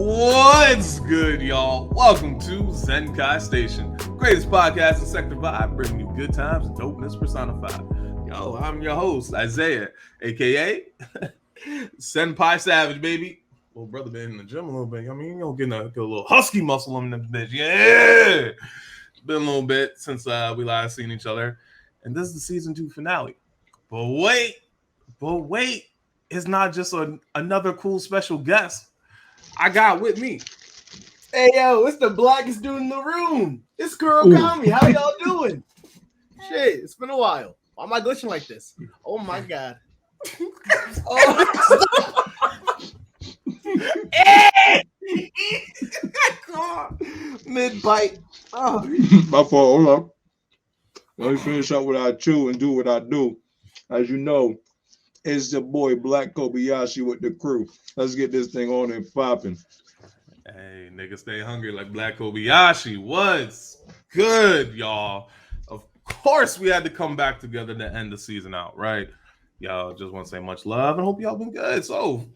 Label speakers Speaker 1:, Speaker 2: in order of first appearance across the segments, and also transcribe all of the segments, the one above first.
Speaker 1: What's good, y'all? Welcome to Zenkai Station, greatest podcast in SectorVibe, bringing you good times and dopeness personified. Yo, I'm your host, Isaiah, aka Senpai Savage, baby. Little brother been in the gym a little bit. I mean, you know, get a little husky muscle on them bitch. Yeah, been a little bit since we last seen each other, and this is the season 2 finale. But wait, it's not just another cool special guest I got with me.
Speaker 2: Hey, yo, it's the blackest dude in the room. It's KuroKami. How y'all doing? Shit, it's been a while. Why am I glitching like this? Oh, my God. Mid-bite. Oh.
Speaker 3: My fault. Hold up. Let me finish up what I chew and do what I do. As you know, it's the boy BLK Kobayashi with the crew. Let's get this thing on and popping.
Speaker 1: Hey, nigga, stay hungry like BLK Kobayashi. What's good, y'all? Of course, we had to come back together to end the season out, right? Y'all just want to say much love and hope y'all been good. So,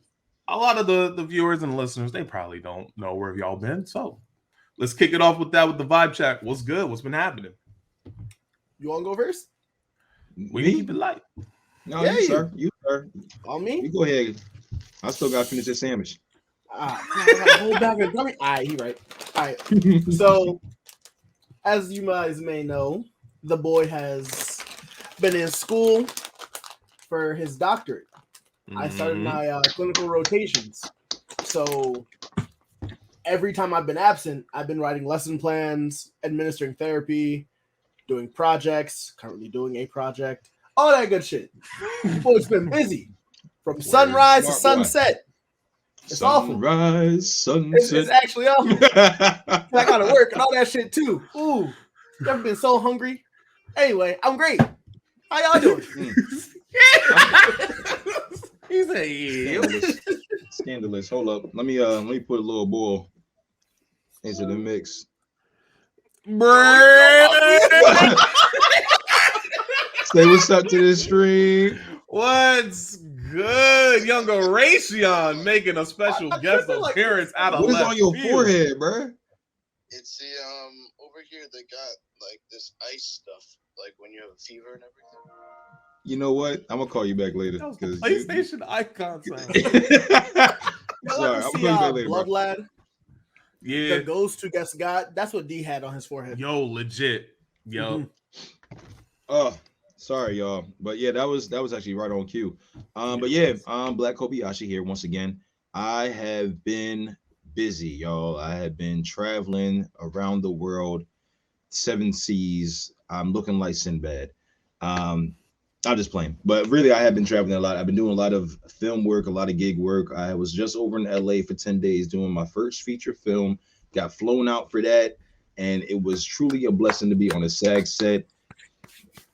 Speaker 1: a lot of the viewers and listeners, they probably don't know where y'all been. So, let's kick it off with that with the vibe check. What's good? What's been happening?
Speaker 2: You want to go first?
Speaker 1: We can keep it light.
Speaker 3: No, yeah, you sir.
Speaker 2: On me?
Speaker 3: You go ahead. I still got to finish this sandwich.
Speaker 2: Whole bag of gummy. All right, he right. All right. So, as you guys may know, the boy has been in school for his doctorate. I started my clinical rotations. So, every time I've been absent, I've been writing lesson plans, administering therapy, doing projects, currently doing a project, all that good shit. Boy's been busy from sunrise to sunset. It's
Speaker 3: sunrise, sunset.
Speaker 2: It's actually awful. I gotta work and all that shit too. Ooh, never been so hungry. Anyway, I'm great. How y'all doing?
Speaker 1: He's a
Speaker 3: Scandalous. Hold up. Let me put a little boil into the mix. Say what's up to the stream.
Speaker 1: What's good? Young Horatio making a special guest appearance out of
Speaker 3: what is
Speaker 1: left
Speaker 3: on your
Speaker 1: field.
Speaker 3: forehead, bro?
Speaker 4: It's the over here they got like this ice stuff, like when you have a fever and everything.
Speaker 3: You know what? I'm gonna call you back later.
Speaker 1: That was the PlayStation icon sound.
Speaker 3: Sorry, I'm gonna call you back later.
Speaker 2: Blood Lad.
Speaker 1: Yeah.
Speaker 2: The ghost who gets God. That's what D had on his forehead.
Speaker 1: Yo, legit. Yo.
Speaker 3: Sorry, y'all. But yeah, that was actually right on cue. But yeah, BLK Kobayashi here once again. I have been busy, y'all. I have been traveling around the world, 7 seas. I'm looking like Sinbad. I'm just playing. But really, I have been traveling a lot. I've been doing a lot of film work, a lot of gig work. I was just over in LA for 10 days doing my first feature film. Got flown out for that. And it was truly a blessing to be on a SAG set.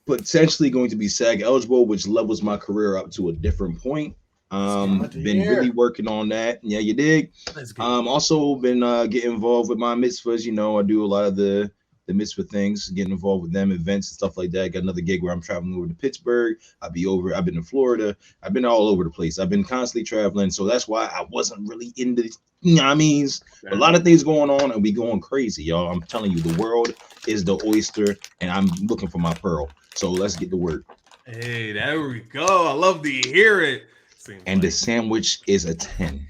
Speaker 3: Potentially going to be SAG eligible, which levels my career up to a different point. Been really working on that. Yeah, you dig. Also been getting involved with my mitzvahs. You know, I do a lot of the mitzvah things, getting involved with them, events and stuff like that. Got another gig where I'm traveling over to Pittsburgh. I've been in Florida. I've been all over the place. I've been constantly traveling. So that's why I wasn't really into, you know what I mean? A lot of things going on and we going crazy, y'all. I'm telling you, the world is the oyster and I'm looking for my pearl. So let's get to work.
Speaker 1: Hey, there we go. I love to hear it.
Speaker 3: And the sandwich is a 10.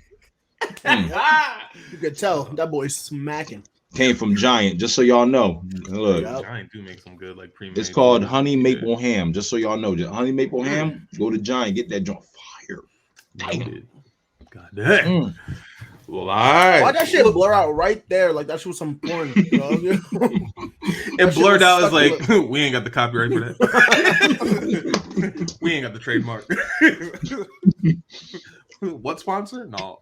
Speaker 2: You could tell that boy's smacking.
Speaker 3: Came from Giant, just so y'all know. Look,
Speaker 1: Giant do make some good like pre-made.
Speaker 3: It's called honey maple ham, just so y'all know. Just honey maple ham. Go to Giant, get that joint fire.
Speaker 1: Damn. God damn. Well, all right.
Speaker 2: Why'd that shit blur out right there? Like that shit was some porn.
Speaker 1: It blurred out as like, we ain't got the copyright for that. We ain't got the trademark. What sponsor? No.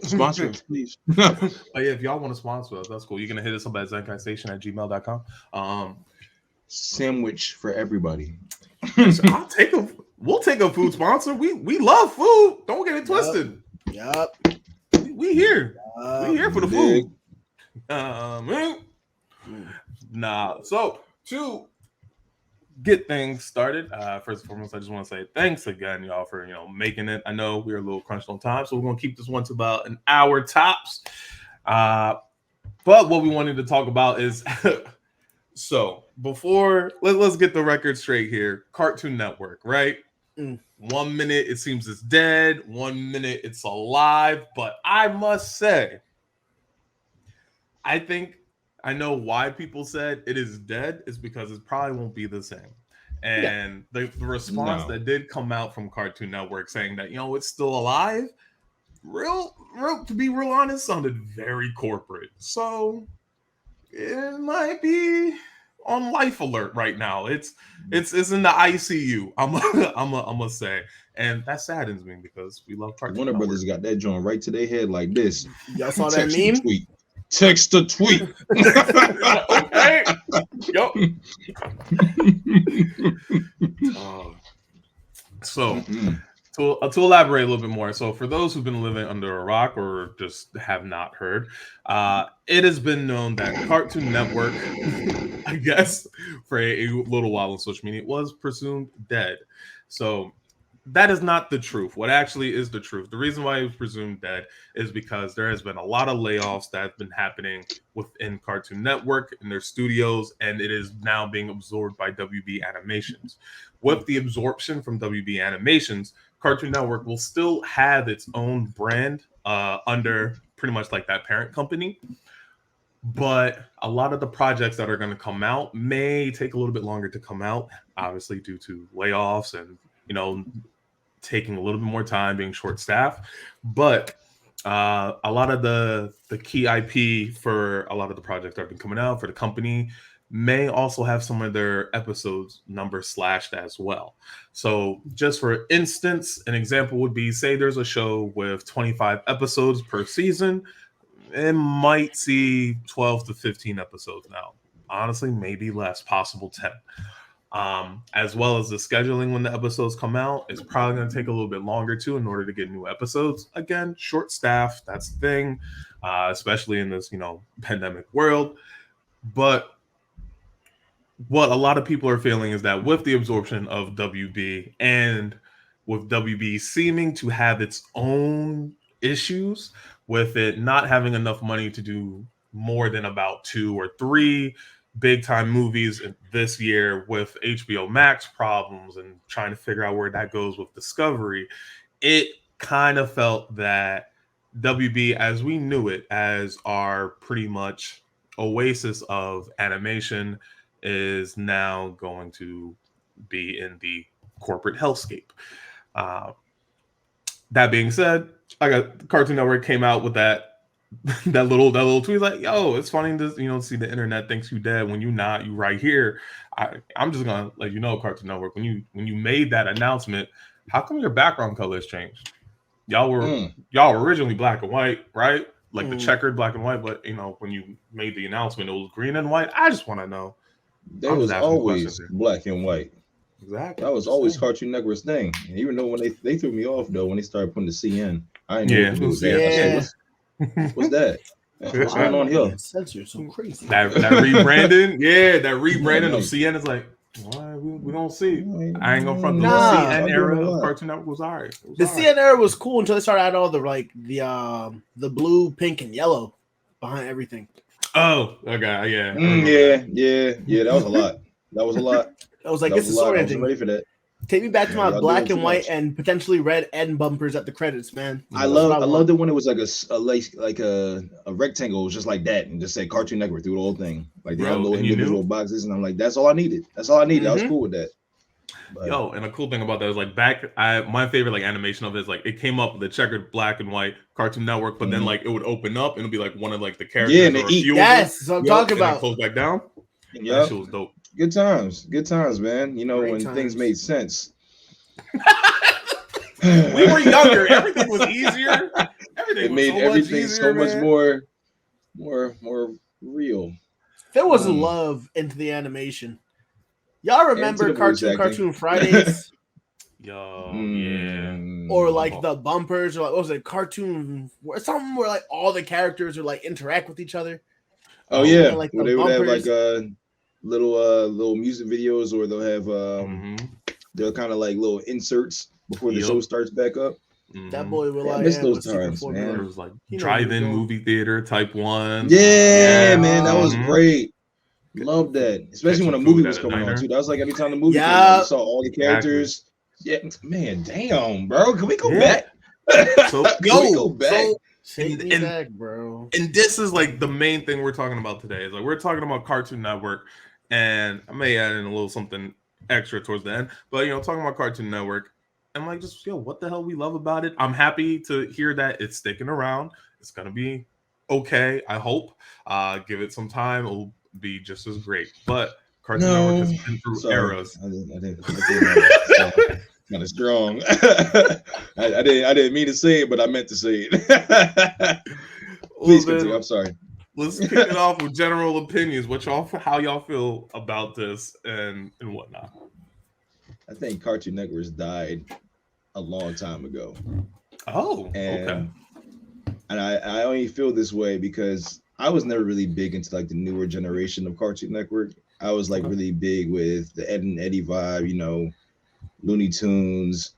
Speaker 3: Sponsor, please.
Speaker 1: But yeah, if y'all want to sponsor us, that's cool. You're gonna hit us up at zenkaistation@gmail.com.
Speaker 3: Sandwich for everybody.
Speaker 1: We'll take a food sponsor. We love food. Don't get it twisted.
Speaker 2: Yup.
Speaker 1: We here. We here for the food. Nah. So to get things started, first and foremost, I just want to say thanks again, y'all, for making it. I know we're a little crunched on time, so we're gonna keep this one to about an hour tops. But what we wanted to talk about is so before let's get the record straight here. Cartoon Network, right? 1 minute it seems it's dead, 1 minute it's alive, but I must say, I think I know why people said it is dead is because it probably won't be the same. And the response that did come out from Cartoon Network saying that it's still alive, real to be real honest, sounded very corporate. So it might be on life alert right now. It's in the ICU. I'm gonna say, and that saddens me because we love Cartoon
Speaker 3: Warner
Speaker 1: Network.
Speaker 3: Brothers got that joint right to their head like this.
Speaker 2: Y'all saw that meme?
Speaker 3: Tweet. Text a tweet.
Speaker 1: Okay. Yup. So to elaborate a little bit more, so for those who've been living under a rock or just have not heard, it has been known that Cartoon Network, I guess, for a little while on social media, was presumed dead. So that is not the truth. What actually is the truth? The reason why it was presumed dead is because there has been a lot of layoffs that have been happening within Cartoon Network in their studios, and it is now being absorbed by WB Animations. With the absorption from WB Animations, Cartoon Network will still have its own brand under pretty much like that parent company. But a lot of the projects that are going to come out may take a little bit longer to come out, obviously due to layoffs and, taking a little bit more time, being short-staffed. But a lot of the key IP for a lot of the projects that have been coming out for the company may also have some of their episodes number slashed as well. So just for instance, an example would be, say there's a show with 25 episodes per season, it might see 12 to 15 episodes now. Honestly, maybe less, possible 10. As well as the scheduling when the episodes come out, it's probably going to take a little bit longer too in order to get new episodes. Again, short staff, that's the thing, especially in this, pandemic world. But what a lot of people are feeling is that with the absorption of WB and with WB seeming to have its own issues with it not having enough money to do more than about 2 or 3 big time movies this year, with HBO Max problems and trying to figure out where that goes with Discovery, it kind of felt that WB, as we knew it, as our pretty much oasis of animation, is now going to be in the corporate hellscape. That being said, I got Cartoon Network came out with that little tweet like, "Yo, it's funny to see the internet thinks you dead when you not, you right here." I'm just gonna let you know, Cartoon Network, when you made that announcement, how come your background colors changed? Y'all were originally black and white, right? Like the checkered black and white, but when you made the announcement, it was green and white. I just want to know.
Speaker 3: That was always black and white.
Speaker 1: Exactly.
Speaker 3: That was always Cartoon Network's thing. Even though when they threw me off though when they started putting the CN, I didn't know what to do with that. What's that? What's going on here?
Speaker 2: Censor so crazy.
Speaker 1: That rebranding, that rebranding of CN is like, we don't see. I ain't gonna front the CN era of Cartoon Network was alright.
Speaker 2: The CN era was cool until they started adding all the the blue, pink, and yellow behind everything.
Speaker 1: Oh, okay, yeah.
Speaker 3: That was a lot.
Speaker 2: I was like, this is so
Speaker 3: I wasn't ready for that.
Speaker 2: Take me back to my black and white and potentially red end bumpers at the credits, man.
Speaker 3: I loved it when it was like a rectangle just like that and just say Cartoon Network through the whole thing. Like they had little individual boxes, and I'm like, that's all I needed. I was cool with that. But,
Speaker 1: and a cool thing about that is like my favorite like animation of it is like it came up with the checkered black and white Cartoon Network, but then like it would open up and it'd be like one of like the characters.
Speaker 3: Yeah, and they eat.
Speaker 2: Yes, that's what I'm talking about.
Speaker 1: Close back down.
Speaker 3: Yeah,
Speaker 1: that shit was dope.
Speaker 3: Good times, man.
Speaker 2: Great
Speaker 3: when
Speaker 2: times.
Speaker 3: Things made sense.
Speaker 1: We were younger. Everything was easier.
Speaker 3: It made everything so much more real.
Speaker 2: There was love into the animation. Y'all remember Cartoon Fridays?
Speaker 1: Yo, yeah.
Speaker 2: Or like the bumpers, or like, what was it, Cartoon? Something where like all the characters would like interact with each other.
Speaker 3: Oh yeah,
Speaker 2: like
Speaker 3: they would have like little music videos, or they'll have
Speaker 1: Mhm.
Speaker 3: they're kind of like little inserts before the
Speaker 1: Yep.
Speaker 3: show starts back up.
Speaker 2: That
Speaker 1: Mhm.
Speaker 2: boy will
Speaker 3: Yeah, I
Speaker 2: lie
Speaker 3: miss
Speaker 2: in
Speaker 3: those
Speaker 2: with secret
Speaker 3: times, man.
Speaker 1: There
Speaker 2: formula.
Speaker 1: was like
Speaker 2: He knows what he's
Speaker 1: drive-in
Speaker 2: doing.
Speaker 1: movie theater type ones.
Speaker 3: Yeah, man, that was
Speaker 1: Mhm.
Speaker 3: great. Love that, especially when a
Speaker 1: Catching
Speaker 3: movie
Speaker 1: food
Speaker 3: was
Speaker 1: at a
Speaker 3: coming on
Speaker 1: diner.
Speaker 3: too. That was like every time the movie came on,
Speaker 2: Yeah.
Speaker 3: you saw all the characters. Yeah, man, damn, bro, can we go
Speaker 1: Yeah.
Speaker 3: back?
Speaker 1: So
Speaker 3: Can we go back?
Speaker 2: Take me
Speaker 1: and-
Speaker 2: back, bro.
Speaker 1: And this is like the main thing we're talking about today. Is like we're talking about Cartoon Network, and I may add in a little something extra towards the end. But talking about Cartoon Network, and like just what the hell we love about it. I'm happy to hear that it's sticking around. It's gonna be okay. I hope. Give it some time. It'll be just as great. But Cartoon Network has been through eras.
Speaker 3: I didn't kind of strong. I didn't mean to say it, but I meant to say it. Please continue. I'm sorry.
Speaker 1: Let's kick it off with general opinions. How y'all feel about this and whatnot.
Speaker 3: I think Cartoon Network died a long time ago.
Speaker 1: Oh,
Speaker 3: And,
Speaker 1: okay.
Speaker 3: And I only feel this way because I was never really big into like the newer generation of Cartoon Network. I was like really big with the Ed and Eddie vibe, Looney Tunes,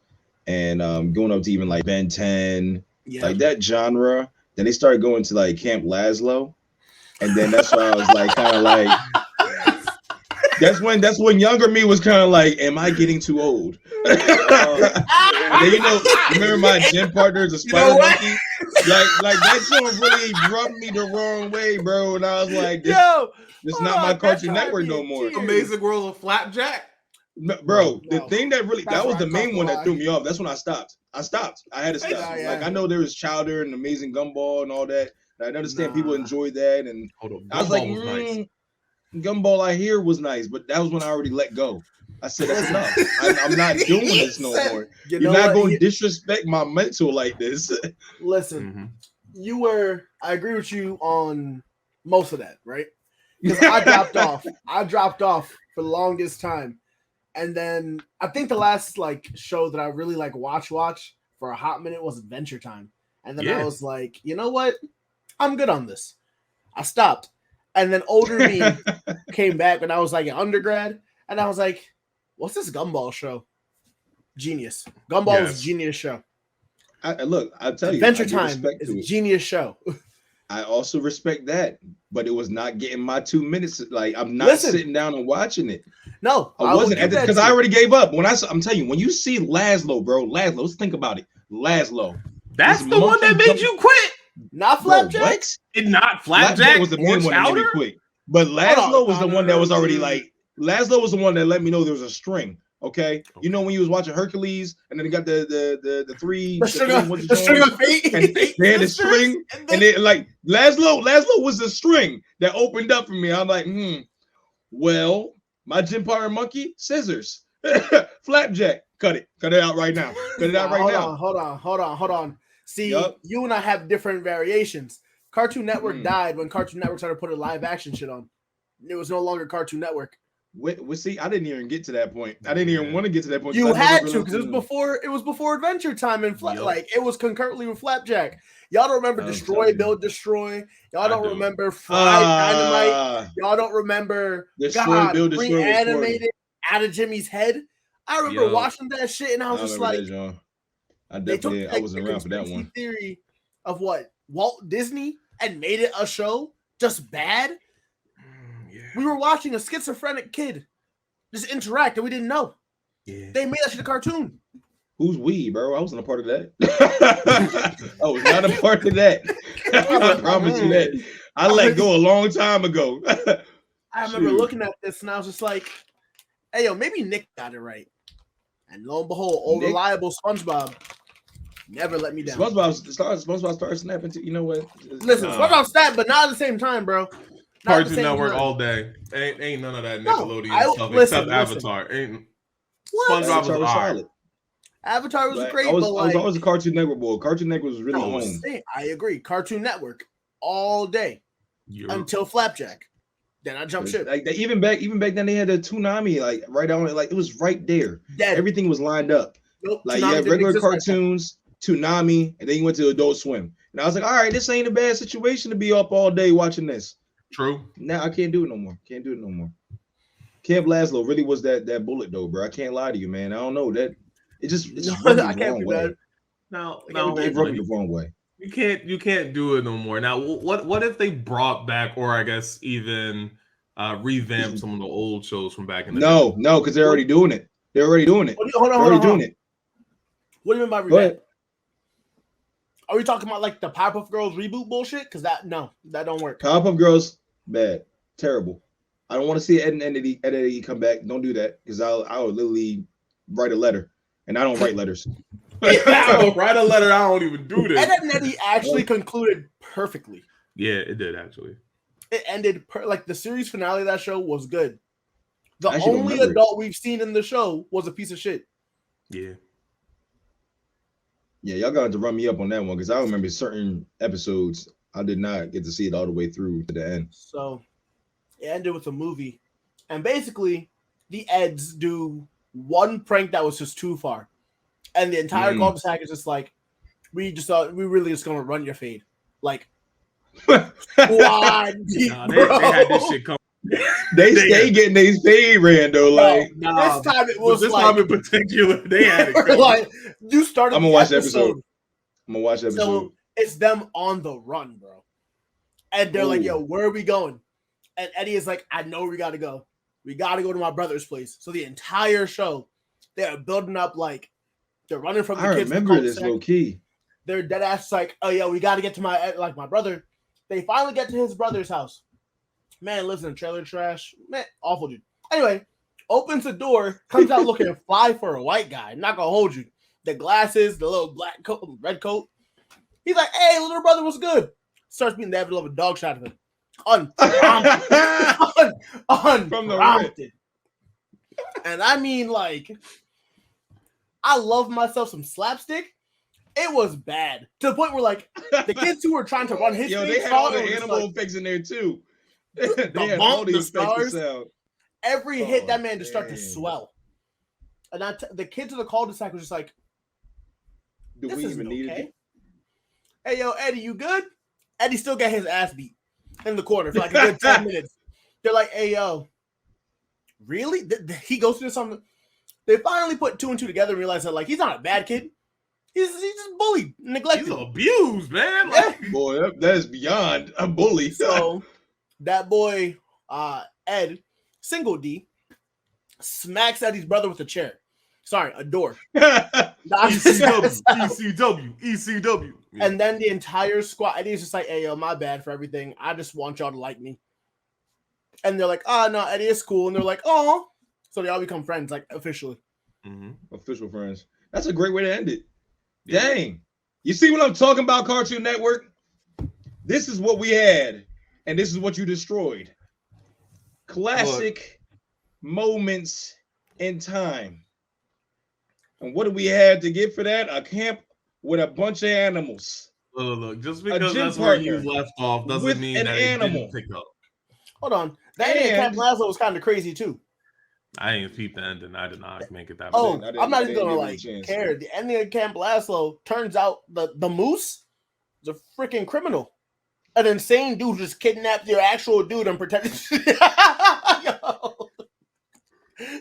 Speaker 3: and going up to even like Ben 10, like that genre. Then they started going to like Camp Lazlo, and then that's why I was like kind of like that's when younger me was kind of like, am I getting too old? And then, remember my gym partner is a spider monkey. Like that joint really rubbed me the wrong way, bro. And I was like, this is not my Cartoon Network no more.
Speaker 1: Amazing World of Flapjack.
Speaker 3: No, bro, the thing that really that was the main one that threw me off. That's when I stopped. I had to stop. Like I know there was Chowder and Amazing Gumball and all that. And I understand people enjoyed that, and I was like, nice. Gumball I hear was nice, but that was when I already let go. I said that's enough. I'm not doing this no more. You're not going to disrespect my mental like this.
Speaker 2: Listen, I agree with you on most of that, right? Because I dropped off for the longest time. And then I think the last show that I really watch for a hot minute was Adventure Time. And then I was like, you know what? I'm good on this. I stopped. And then older me came back when I was like an undergrad. And I was like, what's this Gumball show? Genius. Gumball is a genius show.
Speaker 3: I'll tell you.
Speaker 2: Adventure Time is a genius show.
Speaker 3: I also respect that, but it was not getting my 2 minutes. Like I'm not sitting down and watching it.
Speaker 2: No,
Speaker 3: I wasn't because I already gave up. I'm telling you, when you see Lazlo, bro, let's think about it. Lazlo.
Speaker 1: That's the one that made you quit.
Speaker 2: Not Flapjack.
Speaker 3: What?
Speaker 1: Not Flapjack
Speaker 3: was the main one that made me quit. But Lazlo was the one that was already Lazlo was the one that let me know there was a string. Okay, when you was watching Hercules, and then they got the
Speaker 2: string of fate,
Speaker 3: and they had a string, and they Lazlo was the string that opened up for me. I'm like, well, my gym partner monkey, scissors, Flapjack, cut it out right now,
Speaker 2: Hold on. See, you and I have different variations. Cartoon Network died when Cartoon Network started putting live action shit on. It was no longer Cartoon Network.
Speaker 3: See, I didn't even get to that point. I didn't even want to get to that point.
Speaker 2: You had to because it was before Adventure Time and it was concurrently with Flapjack. Y'all don't remember Destroy, Build, Destroy. Y'all don't remember Fry Dynamite. Y'all don't remember
Speaker 3: Destroy, Build, Destroy
Speaker 2: reanimated out of Jimmy's head. I remember watching that shit and I was just like,
Speaker 3: I wasn't around for that one.
Speaker 2: Theory of what Walt Disney and made it a show just bad. We were watching a schizophrenic kid just interact and we didn't know. Yeah. They made that shit a cartoon.
Speaker 3: Who's we, bro? I wasn't a part of that. I was not a part of that. I promise you that. I let go a long time ago.
Speaker 2: I remember looking at this and I was just like, hey, yo, maybe Nick got it right. And lo and behold, old reliable SpongeBob never let me down.
Speaker 3: SpongeBob started snapping too. You know what?
Speaker 2: Listen, SpongeBob snapped, but not at the same time, bro.
Speaker 1: Cartoon Network all day. Ain't none of that Nickelodeon stuff except Avatar. SpongeBob was solid.
Speaker 2: Avatar was great.
Speaker 3: I was always a Cartoon Network boy. Cartoon Network was really home.
Speaker 2: I agree. Cartoon Network all day until Flapjack. Then I jumped ship.
Speaker 3: Even back then they had a Toonami right on it. It was right there. Everything was lined up.
Speaker 2: Nope,
Speaker 3: you had regular cartoons, Toonami, and then you went to Adult Swim. And I was like, all right, this ain't a bad situation to be up all day watching this.
Speaker 1: True.
Speaker 3: Now I can't do it no more. Camp Laszlo really was that bullet though, bro. I can't lie to you, man. I don't know that it just
Speaker 2: No,
Speaker 3: rubbed me
Speaker 2: I
Speaker 3: the
Speaker 2: can't
Speaker 3: wrong
Speaker 2: do
Speaker 3: way.
Speaker 2: that.
Speaker 1: Now,
Speaker 3: It
Speaker 1: hold
Speaker 3: rubbed
Speaker 1: on.
Speaker 3: me the wrong way.
Speaker 1: You can't do it no more. Now, what if they brought back, or I guess even revamp some of the old shows from back in the day?
Speaker 3: No, because they're already doing it. They're already doing it.
Speaker 2: Hold
Speaker 3: They're already doing it.
Speaker 2: What do you mean by
Speaker 3: Go ahead.
Speaker 2: revamp? Are we talking about like the Powerpuff Girls reboot bullshit? Because that don't work.
Speaker 3: Powerpuff Girls, bad, terrible. I don't want to see Ed and Eddie come back. Don't do that because I'll literally write a letter, and I don't write letters.
Speaker 1: I will write a letter. I don't even do this.
Speaker 2: Ed and Eddie actually concluded perfectly.
Speaker 1: Yeah, it did actually.
Speaker 2: It ended like the series finale of that show was good. The
Speaker 3: I actually don't
Speaker 2: only
Speaker 3: remember
Speaker 2: adult we've seen in the show was a piece of shit.
Speaker 1: Yeah.
Speaker 3: Yeah, y'all got to run me up on that one because I remember certain episodes I did not get to see it all the way through to the end.
Speaker 2: So it ended with a movie, and basically the Eds do one prank that was just too far, and the entire cul-de-sac is just like, we really just gonna run your fade, like squad deep,
Speaker 1: Nah, they had this shit come.
Speaker 3: They stay getting these fade ran though. Like
Speaker 2: this time it was
Speaker 1: this
Speaker 2: like,
Speaker 1: time in particular, they had it coming.
Speaker 2: like you started.
Speaker 3: I'm gonna watch the episode. I'm gonna watch the episode.
Speaker 2: So it's them on the run, bro, and they're like, "Yo, where are we going?" And Eddie is like, "I know we gotta go. We gotta go to my brother's place." So the entire show, they're building up like they're running from the
Speaker 3: I
Speaker 2: kids.
Speaker 3: remember this low key.
Speaker 2: They're dead ass like, "Oh yeah, we gotta get to my brother." They finally get to his brother's house. Man lives in trailer trash. Man, awful dude. Anyway, opens the door, comes out looking fly for a white guy. Not gonna hold you. The glasses, the little black coat, red coat. He's like, "Hey, little brother, what's good?" Starts being the evidence of a dog shot at him. Unprompted. And I mean, like, I love myself some slapstick. It was bad to the point where, like, the kids who were trying to run his
Speaker 3: they had all the animal effects in there too. They had all the effects.
Speaker 2: Every hit, that man just started to swell. And the kids in the cul-de-sac was just like,
Speaker 3: "Do we even need it?"
Speaker 2: Hey, yo, Eddie, you good? Eddie still got his ass beat in the corner for like a good 10 minutes. They're like, "Hey, yo, really?" He goes through something. They finally put two and two together and realize that, like, he's not a bad kid. He's just bullied, neglected.
Speaker 1: He's abused, man.
Speaker 2: Like,
Speaker 3: boy, that is beyond a bully.
Speaker 2: So that boy, Ed, single D, smacks Eddie's brother with a chair. Sorry, a door.
Speaker 1: ECW. Yeah.
Speaker 2: And then the entire squad, Eddie's just like, "Hey, yo, my bad for everything. I just want y'all to like me." And they're like, "Oh, no, Eddie is cool." And they're like, "Oh." So they all become friends, like, officially.
Speaker 3: Official friends. That's a great way to end it. Yeah. Dang. You see what I'm talking about, Cartoon Network? This is what we had, and this is what you destroyed. Classic moments in time. And what do we have to get for that? A camp with a bunch of animals.
Speaker 1: Look, just because that's where you left off doesn't mean that it didn't pick up.
Speaker 2: Hold on. That ending Camp Laszlo was kind of crazy, too.
Speaker 1: I didn't peep the ending. I did not make it that
Speaker 2: far.
Speaker 1: big.
Speaker 2: I'm not even going to, care. The ending of Camp Laszlo, turns out the moose is a freaking criminal. An insane dude just kidnapped your actual dude and pretended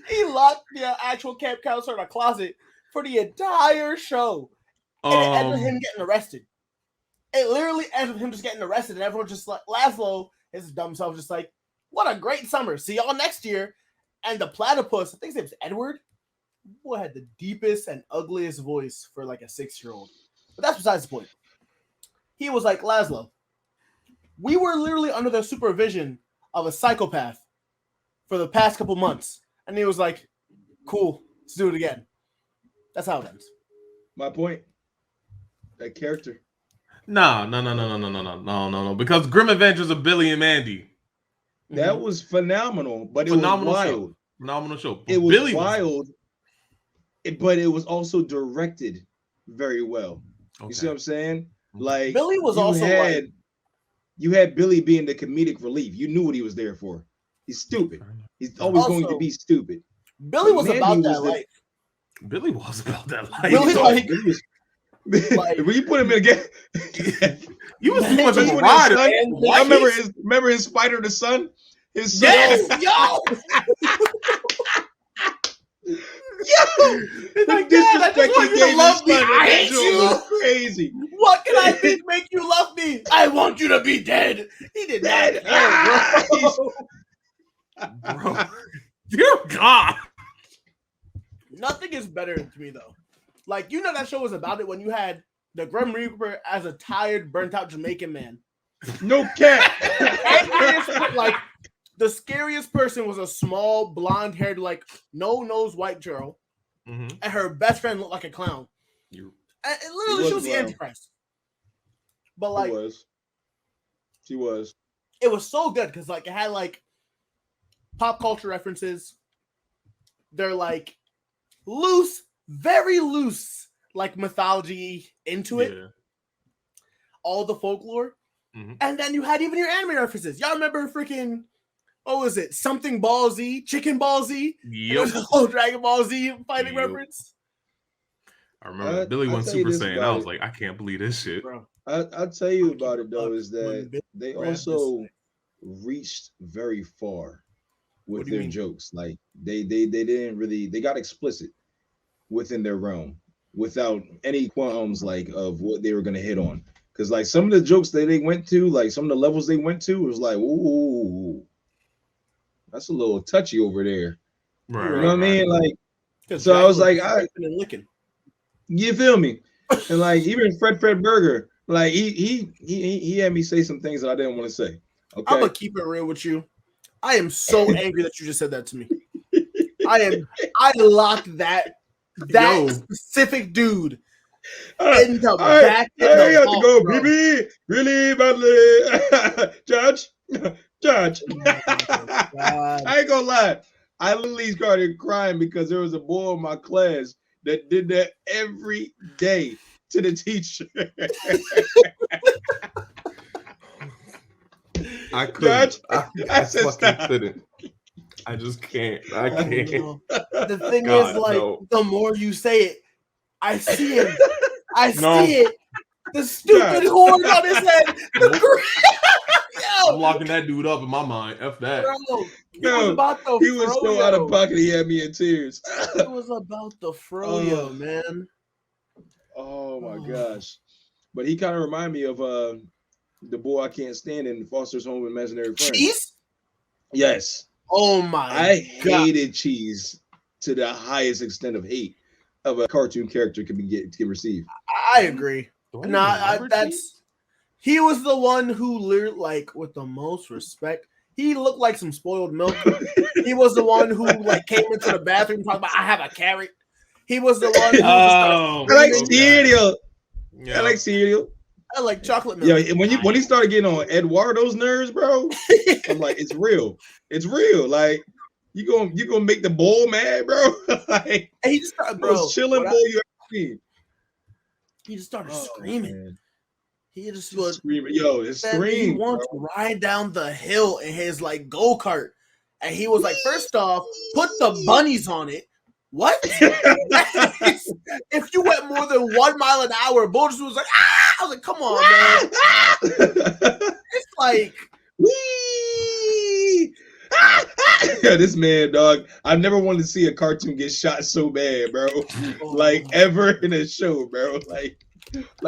Speaker 2: he locked the actual camp counselor in a closet for the entire show. And it ended with him getting arrested. It literally ended with him just getting arrested, and everyone just like, Laszlo, his dumb self, just like, "What a great summer. See y'all next year." And the platypus, I think his name's Edward, boy, had the deepest and ugliest voice for like a 6-year-old. But that's besides the point. He was like, "Laszlo, we were literally under the supervision of a psychopath for the past couple months." And he was like, "Cool, let's do it again." That's how it ends.
Speaker 3: My point. That character.
Speaker 1: No. Because Grim Adventures of Billy and Mandy.
Speaker 3: That was phenomenal, but it was wild.
Speaker 1: Phenomenal show. But
Speaker 3: It was
Speaker 1: Billy
Speaker 3: wild, but it was also directed very well.
Speaker 1: Okay.
Speaker 3: You see what I'm saying? Like
Speaker 2: Billy was
Speaker 3: you had Billy being the comedic relief. You knew what he was there for. He's stupid. He's always going to be stupid.
Speaker 2: Billy was about that life.
Speaker 1: Billy was about that life.
Speaker 3: When you put him in again,
Speaker 1: you was too much of a rider.
Speaker 3: I remember in Spider the Sun. His son.
Speaker 1: Yes,
Speaker 3: Yo,
Speaker 2: Like,
Speaker 3: the
Speaker 2: Dad, I just
Speaker 3: disrespect
Speaker 2: want
Speaker 3: he
Speaker 2: you to
Speaker 3: gave
Speaker 2: love
Speaker 3: his
Speaker 2: me.
Speaker 3: son.
Speaker 2: I
Speaker 3: That
Speaker 2: hate
Speaker 3: joke
Speaker 2: you.
Speaker 3: was crazy.
Speaker 2: What can I be to make you love me? I want you to be dead. He did not
Speaker 3: Dead.
Speaker 2: care, bro.
Speaker 1: bro. Dear God.
Speaker 2: Nothing is better to me though. Like, you know that show was about it when you had the Grim Reaper as a tired, burnt out Jamaican man.
Speaker 3: No cap.
Speaker 2: Like, the scariest person was a small, blonde-haired, like no-nose white girl,
Speaker 1: Mm-hmm.
Speaker 2: and her best friend looked like a clown. And literally, she was the Antichrist. But like,
Speaker 3: She was.
Speaker 2: it was so good because like it had like pop culture references. They're like loose, very loose, like mythology into it.
Speaker 1: Yeah.
Speaker 2: All the folklore.
Speaker 1: Mhm.
Speaker 2: And then you had even your anime references. Y'all remember freaking, what was it? Something Ball Z, Chicken Ball Z?
Speaker 1: Yep.
Speaker 2: The whole Dragon Ball Z fighting
Speaker 1: Yep.
Speaker 2: reference.
Speaker 1: I remember Billy went Super Saiyan. I was like, I can't believe this shit.
Speaker 2: Bro,
Speaker 3: I'll tell you about it though, is
Speaker 2: When
Speaker 3: that they also reached very far with
Speaker 2: do you
Speaker 3: their
Speaker 2: mean?
Speaker 3: jokes. Like they didn't really, they got explicit within their realm without any qualms like of what they were gonna hit on. Because like some of the jokes that they went to, like some of the levels they went to, was like, ooh, that's a little touchy over there.
Speaker 1: Right,
Speaker 3: You know what I mean? Like, so I
Speaker 2: Dragon
Speaker 3: was like,
Speaker 2: and licking.
Speaker 3: you feel me? And like even Fred Burger, like he had me say some things that I didn't want to say. Okay,
Speaker 2: I'm gonna keep it real with you. I am so angry that you just said that to me. I locked that
Speaker 1: Yo.
Speaker 2: specific dude
Speaker 3: in
Speaker 2: the
Speaker 3: I
Speaker 2: back of
Speaker 3: have
Speaker 2: the
Speaker 3: to
Speaker 2: hall,
Speaker 3: go,
Speaker 2: bro.
Speaker 3: BB, really badly, Judge.
Speaker 2: God.
Speaker 3: I ain't gonna lie. I literally started crying because there was a boy in my class that did that every day to the teacher.
Speaker 1: I couldn't.
Speaker 3: Judge,
Speaker 1: I
Speaker 3: said
Speaker 1: fucking
Speaker 3: stop.
Speaker 1: couldn't. I just can't. I
Speaker 2: Oh,
Speaker 1: can't.
Speaker 2: no. The thing
Speaker 1: God,
Speaker 2: is, like,
Speaker 1: no.
Speaker 2: the more you say it, I see him. I
Speaker 1: No.
Speaker 2: see it. The stupid horn on his head.
Speaker 1: Nope.
Speaker 2: Yo,
Speaker 1: I'm locking that dude up in my mind. F that.
Speaker 2: bro, he
Speaker 3: No,
Speaker 2: was about the
Speaker 3: he was so out of
Speaker 2: froyo.
Speaker 3: pocket. He had me in tears.
Speaker 2: It was about the froyo, man.
Speaker 3: Oh my gosh! But he kind of reminded me of the boy I can't stand in Foster's Home Imaginary Friend.
Speaker 2: Cheese?
Speaker 3: Yes.
Speaker 2: Oh my!
Speaker 3: I
Speaker 2: God.
Speaker 3: hated Cheese to the highest extent of hate of a cartoon character can receive.
Speaker 2: I agree.
Speaker 1: Do I
Speaker 2: Nah,
Speaker 1: even remember
Speaker 2: that's
Speaker 1: Cheese?
Speaker 2: he was the one who literally, like, with the most respect. He looked like some spoiled milk. He was the one who like came into the bathroom talking about I have a carrot. He was the one who
Speaker 1: Oh,
Speaker 3: I like
Speaker 2: okay.
Speaker 3: cereal.
Speaker 1: Yeah.
Speaker 3: I like cereal.
Speaker 2: I like chocolate milk.
Speaker 3: Yeah, when he started getting on Eduardo's nerves, bro, I'm like, it's real. It's real. Like you gonna make the bull mad, bro. Like
Speaker 2: And he just started, bro.
Speaker 3: most chilling bull you ever seen.
Speaker 2: He just started screaming.
Speaker 3: Man.
Speaker 2: He just was
Speaker 3: Screaming. Yo, his
Speaker 2: He
Speaker 3: scream.
Speaker 2: wanted to ride down the hill in his like go-kart. And he was like, first off, put the bunnies on it. What? If you went more than 1 mile an hour, Bull just was like, ah! I was like, come on, man. It's like,
Speaker 3: Wee! This man, dog. I've never wanted to see a cartoon get shot so bad, bro. Like ever in a show, bro. Like,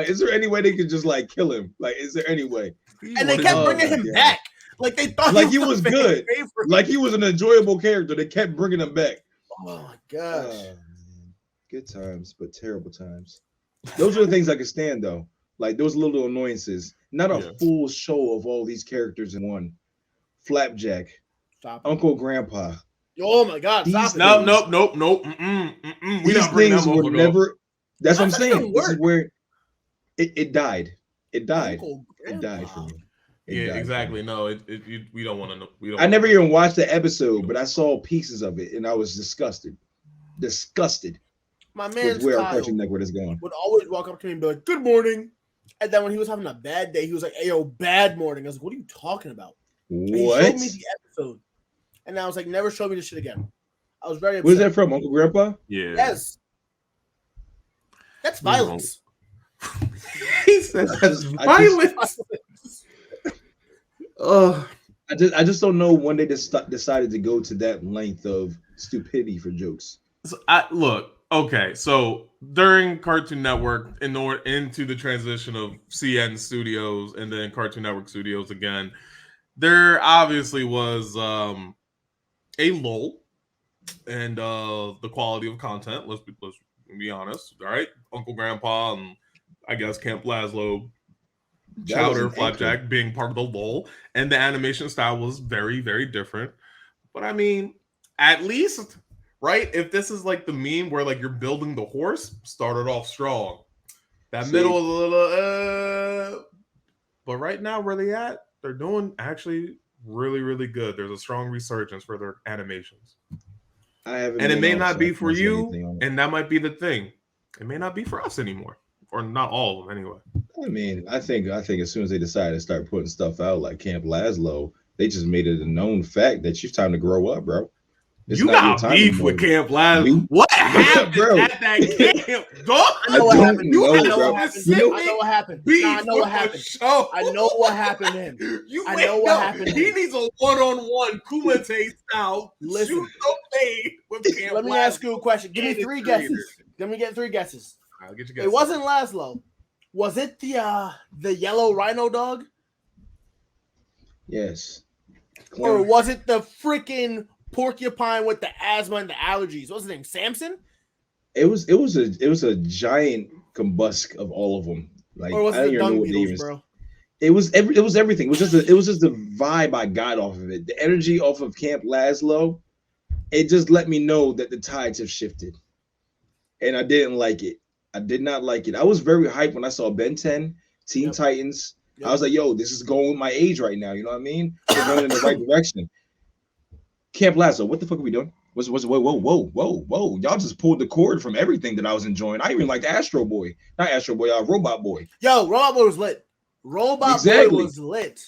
Speaker 3: is there any way they could just like kill him? Like, is there any way?
Speaker 2: and they kept bringing him back. Like they thought
Speaker 3: Like he was good.
Speaker 2: Favorite.
Speaker 3: Like he was an enjoyable character. They kept bringing him back.
Speaker 2: Oh my gosh.
Speaker 3: Man. Good times, but terrible times. Those are the things I could stand though. Like those little annoyances. Not a full show of all these characters in one. Flapjack, Uncle Grandpa.
Speaker 2: Oh my God!
Speaker 1: Nope. We
Speaker 3: These things were never. That's what I'm saying. This is
Speaker 2: work.
Speaker 3: where it died. It died.
Speaker 2: Uncle
Speaker 3: It died for me. It
Speaker 1: Yeah,
Speaker 3: died
Speaker 1: exactly.
Speaker 3: for me.
Speaker 1: No, we don't want to know. We don't
Speaker 3: I never even watched the episode, but I saw pieces of it and I was disgusted. Disgusted
Speaker 2: My
Speaker 3: with
Speaker 2: man's
Speaker 3: where our
Speaker 2: Kyle
Speaker 3: Cartoon Network is going.
Speaker 2: would always walk up to me and be like, "Good morning," and then when he was having a bad day, he was like, "Hey, yo, bad morning." I was like, "What are you talking about?" And he
Speaker 3: What?
Speaker 2: showed me the episode, and I was like, "Never show me this shit again." I was very upset.
Speaker 3: Where's that from? Uncle Grandpa?
Speaker 1: Yeah.
Speaker 2: Yes, that's violence.
Speaker 1: He said that's violence.
Speaker 3: I I just don't know when they decided to go to that length of stupidity for jokes.
Speaker 1: So look, okay, so during Cartoon Network, into the transition of CN Studios and then Cartoon Network Studios again, there obviously was a lull and the quality of content. Let's be honest. All right, Uncle Grandpa and I guess Camp Lazlo,
Speaker 3: That was
Speaker 1: Chowder,
Speaker 3: an anchor.
Speaker 1: Flapjack being part of the lull, and the animation style was very, very different. But I mean, at least, right? If this is like the meme where like you're building the horse, started off strong. That
Speaker 3: See?
Speaker 1: middle is a little, but right now where they at, they're doing actually really, really good. There's a strong resurgence for their animations,
Speaker 3: I haven't
Speaker 1: and it
Speaker 3: been
Speaker 1: may
Speaker 3: off,
Speaker 1: not
Speaker 3: so I
Speaker 1: be for
Speaker 3: can't say
Speaker 1: you,
Speaker 3: anything on it.
Speaker 1: and that might be the thing. It may not be for us anymore, or not all of them anyway.
Speaker 3: I mean, I think as soon as they decided to start putting stuff out like Camp Lazlo, they just made it a known fact that it's time to grow up, bro. It's
Speaker 1: You
Speaker 3: not your
Speaker 1: got
Speaker 3: time
Speaker 1: beef
Speaker 3: anymore.
Speaker 1: with Camp Laz.
Speaker 3: You-
Speaker 1: What happened
Speaker 3: Bro.
Speaker 1: at that camp? Dog?
Speaker 2: I know what
Speaker 3: don't
Speaker 2: happened.
Speaker 3: know,
Speaker 2: I know
Speaker 3: bro.
Speaker 2: what happened.
Speaker 3: You know-
Speaker 2: I know what happened.
Speaker 1: Beef
Speaker 2: Nah, I know
Speaker 1: with
Speaker 2: what
Speaker 1: the
Speaker 2: happened.
Speaker 1: show.
Speaker 2: I know what happened to him. I know what happened to
Speaker 1: He
Speaker 2: him.
Speaker 1: needs a one-on-one Kumite style.
Speaker 2: Listen.
Speaker 1: Shoot no fade with Camp
Speaker 2: Let me
Speaker 1: Lazlo
Speaker 2: ask you a question. Give me
Speaker 1: and his
Speaker 2: 3
Speaker 1: creators.
Speaker 2: guesses. Let me get 3 guesses.
Speaker 1: I'll get you guys.
Speaker 2: It wasn't Laszlo. Was it the yellow rhino dog?
Speaker 3: Yes.
Speaker 2: Or was it the freaking porcupine with the asthma and the allergies? What's his name? Samson?
Speaker 3: It was a giant combusk of all of them. Like
Speaker 2: Or was
Speaker 3: I
Speaker 2: it
Speaker 3: don't
Speaker 2: the
Speaker 3: even know
Speaker 2: dung
Speaker 3: what they
Speaker 2: beetles,
Speaker 3: even.
Speaker 2: bro?
Speaker 3: It was everything. It was just the vibe I got off of it. The energy off of Camp Lazlo. It just let me know that the tides have shifted, and I didn't like it. I did not like it. I was very hyped when I saw Ben 10, Teen
Speaker 2: Yep.
Speaker 3: Titans.
Speaker 2: Yep.
Speaker 3: I was like, "Yo, this is going with my age right now." You know what I mean? We're going in the right direction. Camp Lazlo, what the fuck are we doing? Whoa. Y'all just pulled the cord from everything that I was enjoying. I even liked Astro Boy. Not Astro Boy, Robot Boy.
Speaker 2: Yo, Robot Boy was lit. Robot
Speaker 3: Exactly.
Speaker 2: Boy was lit.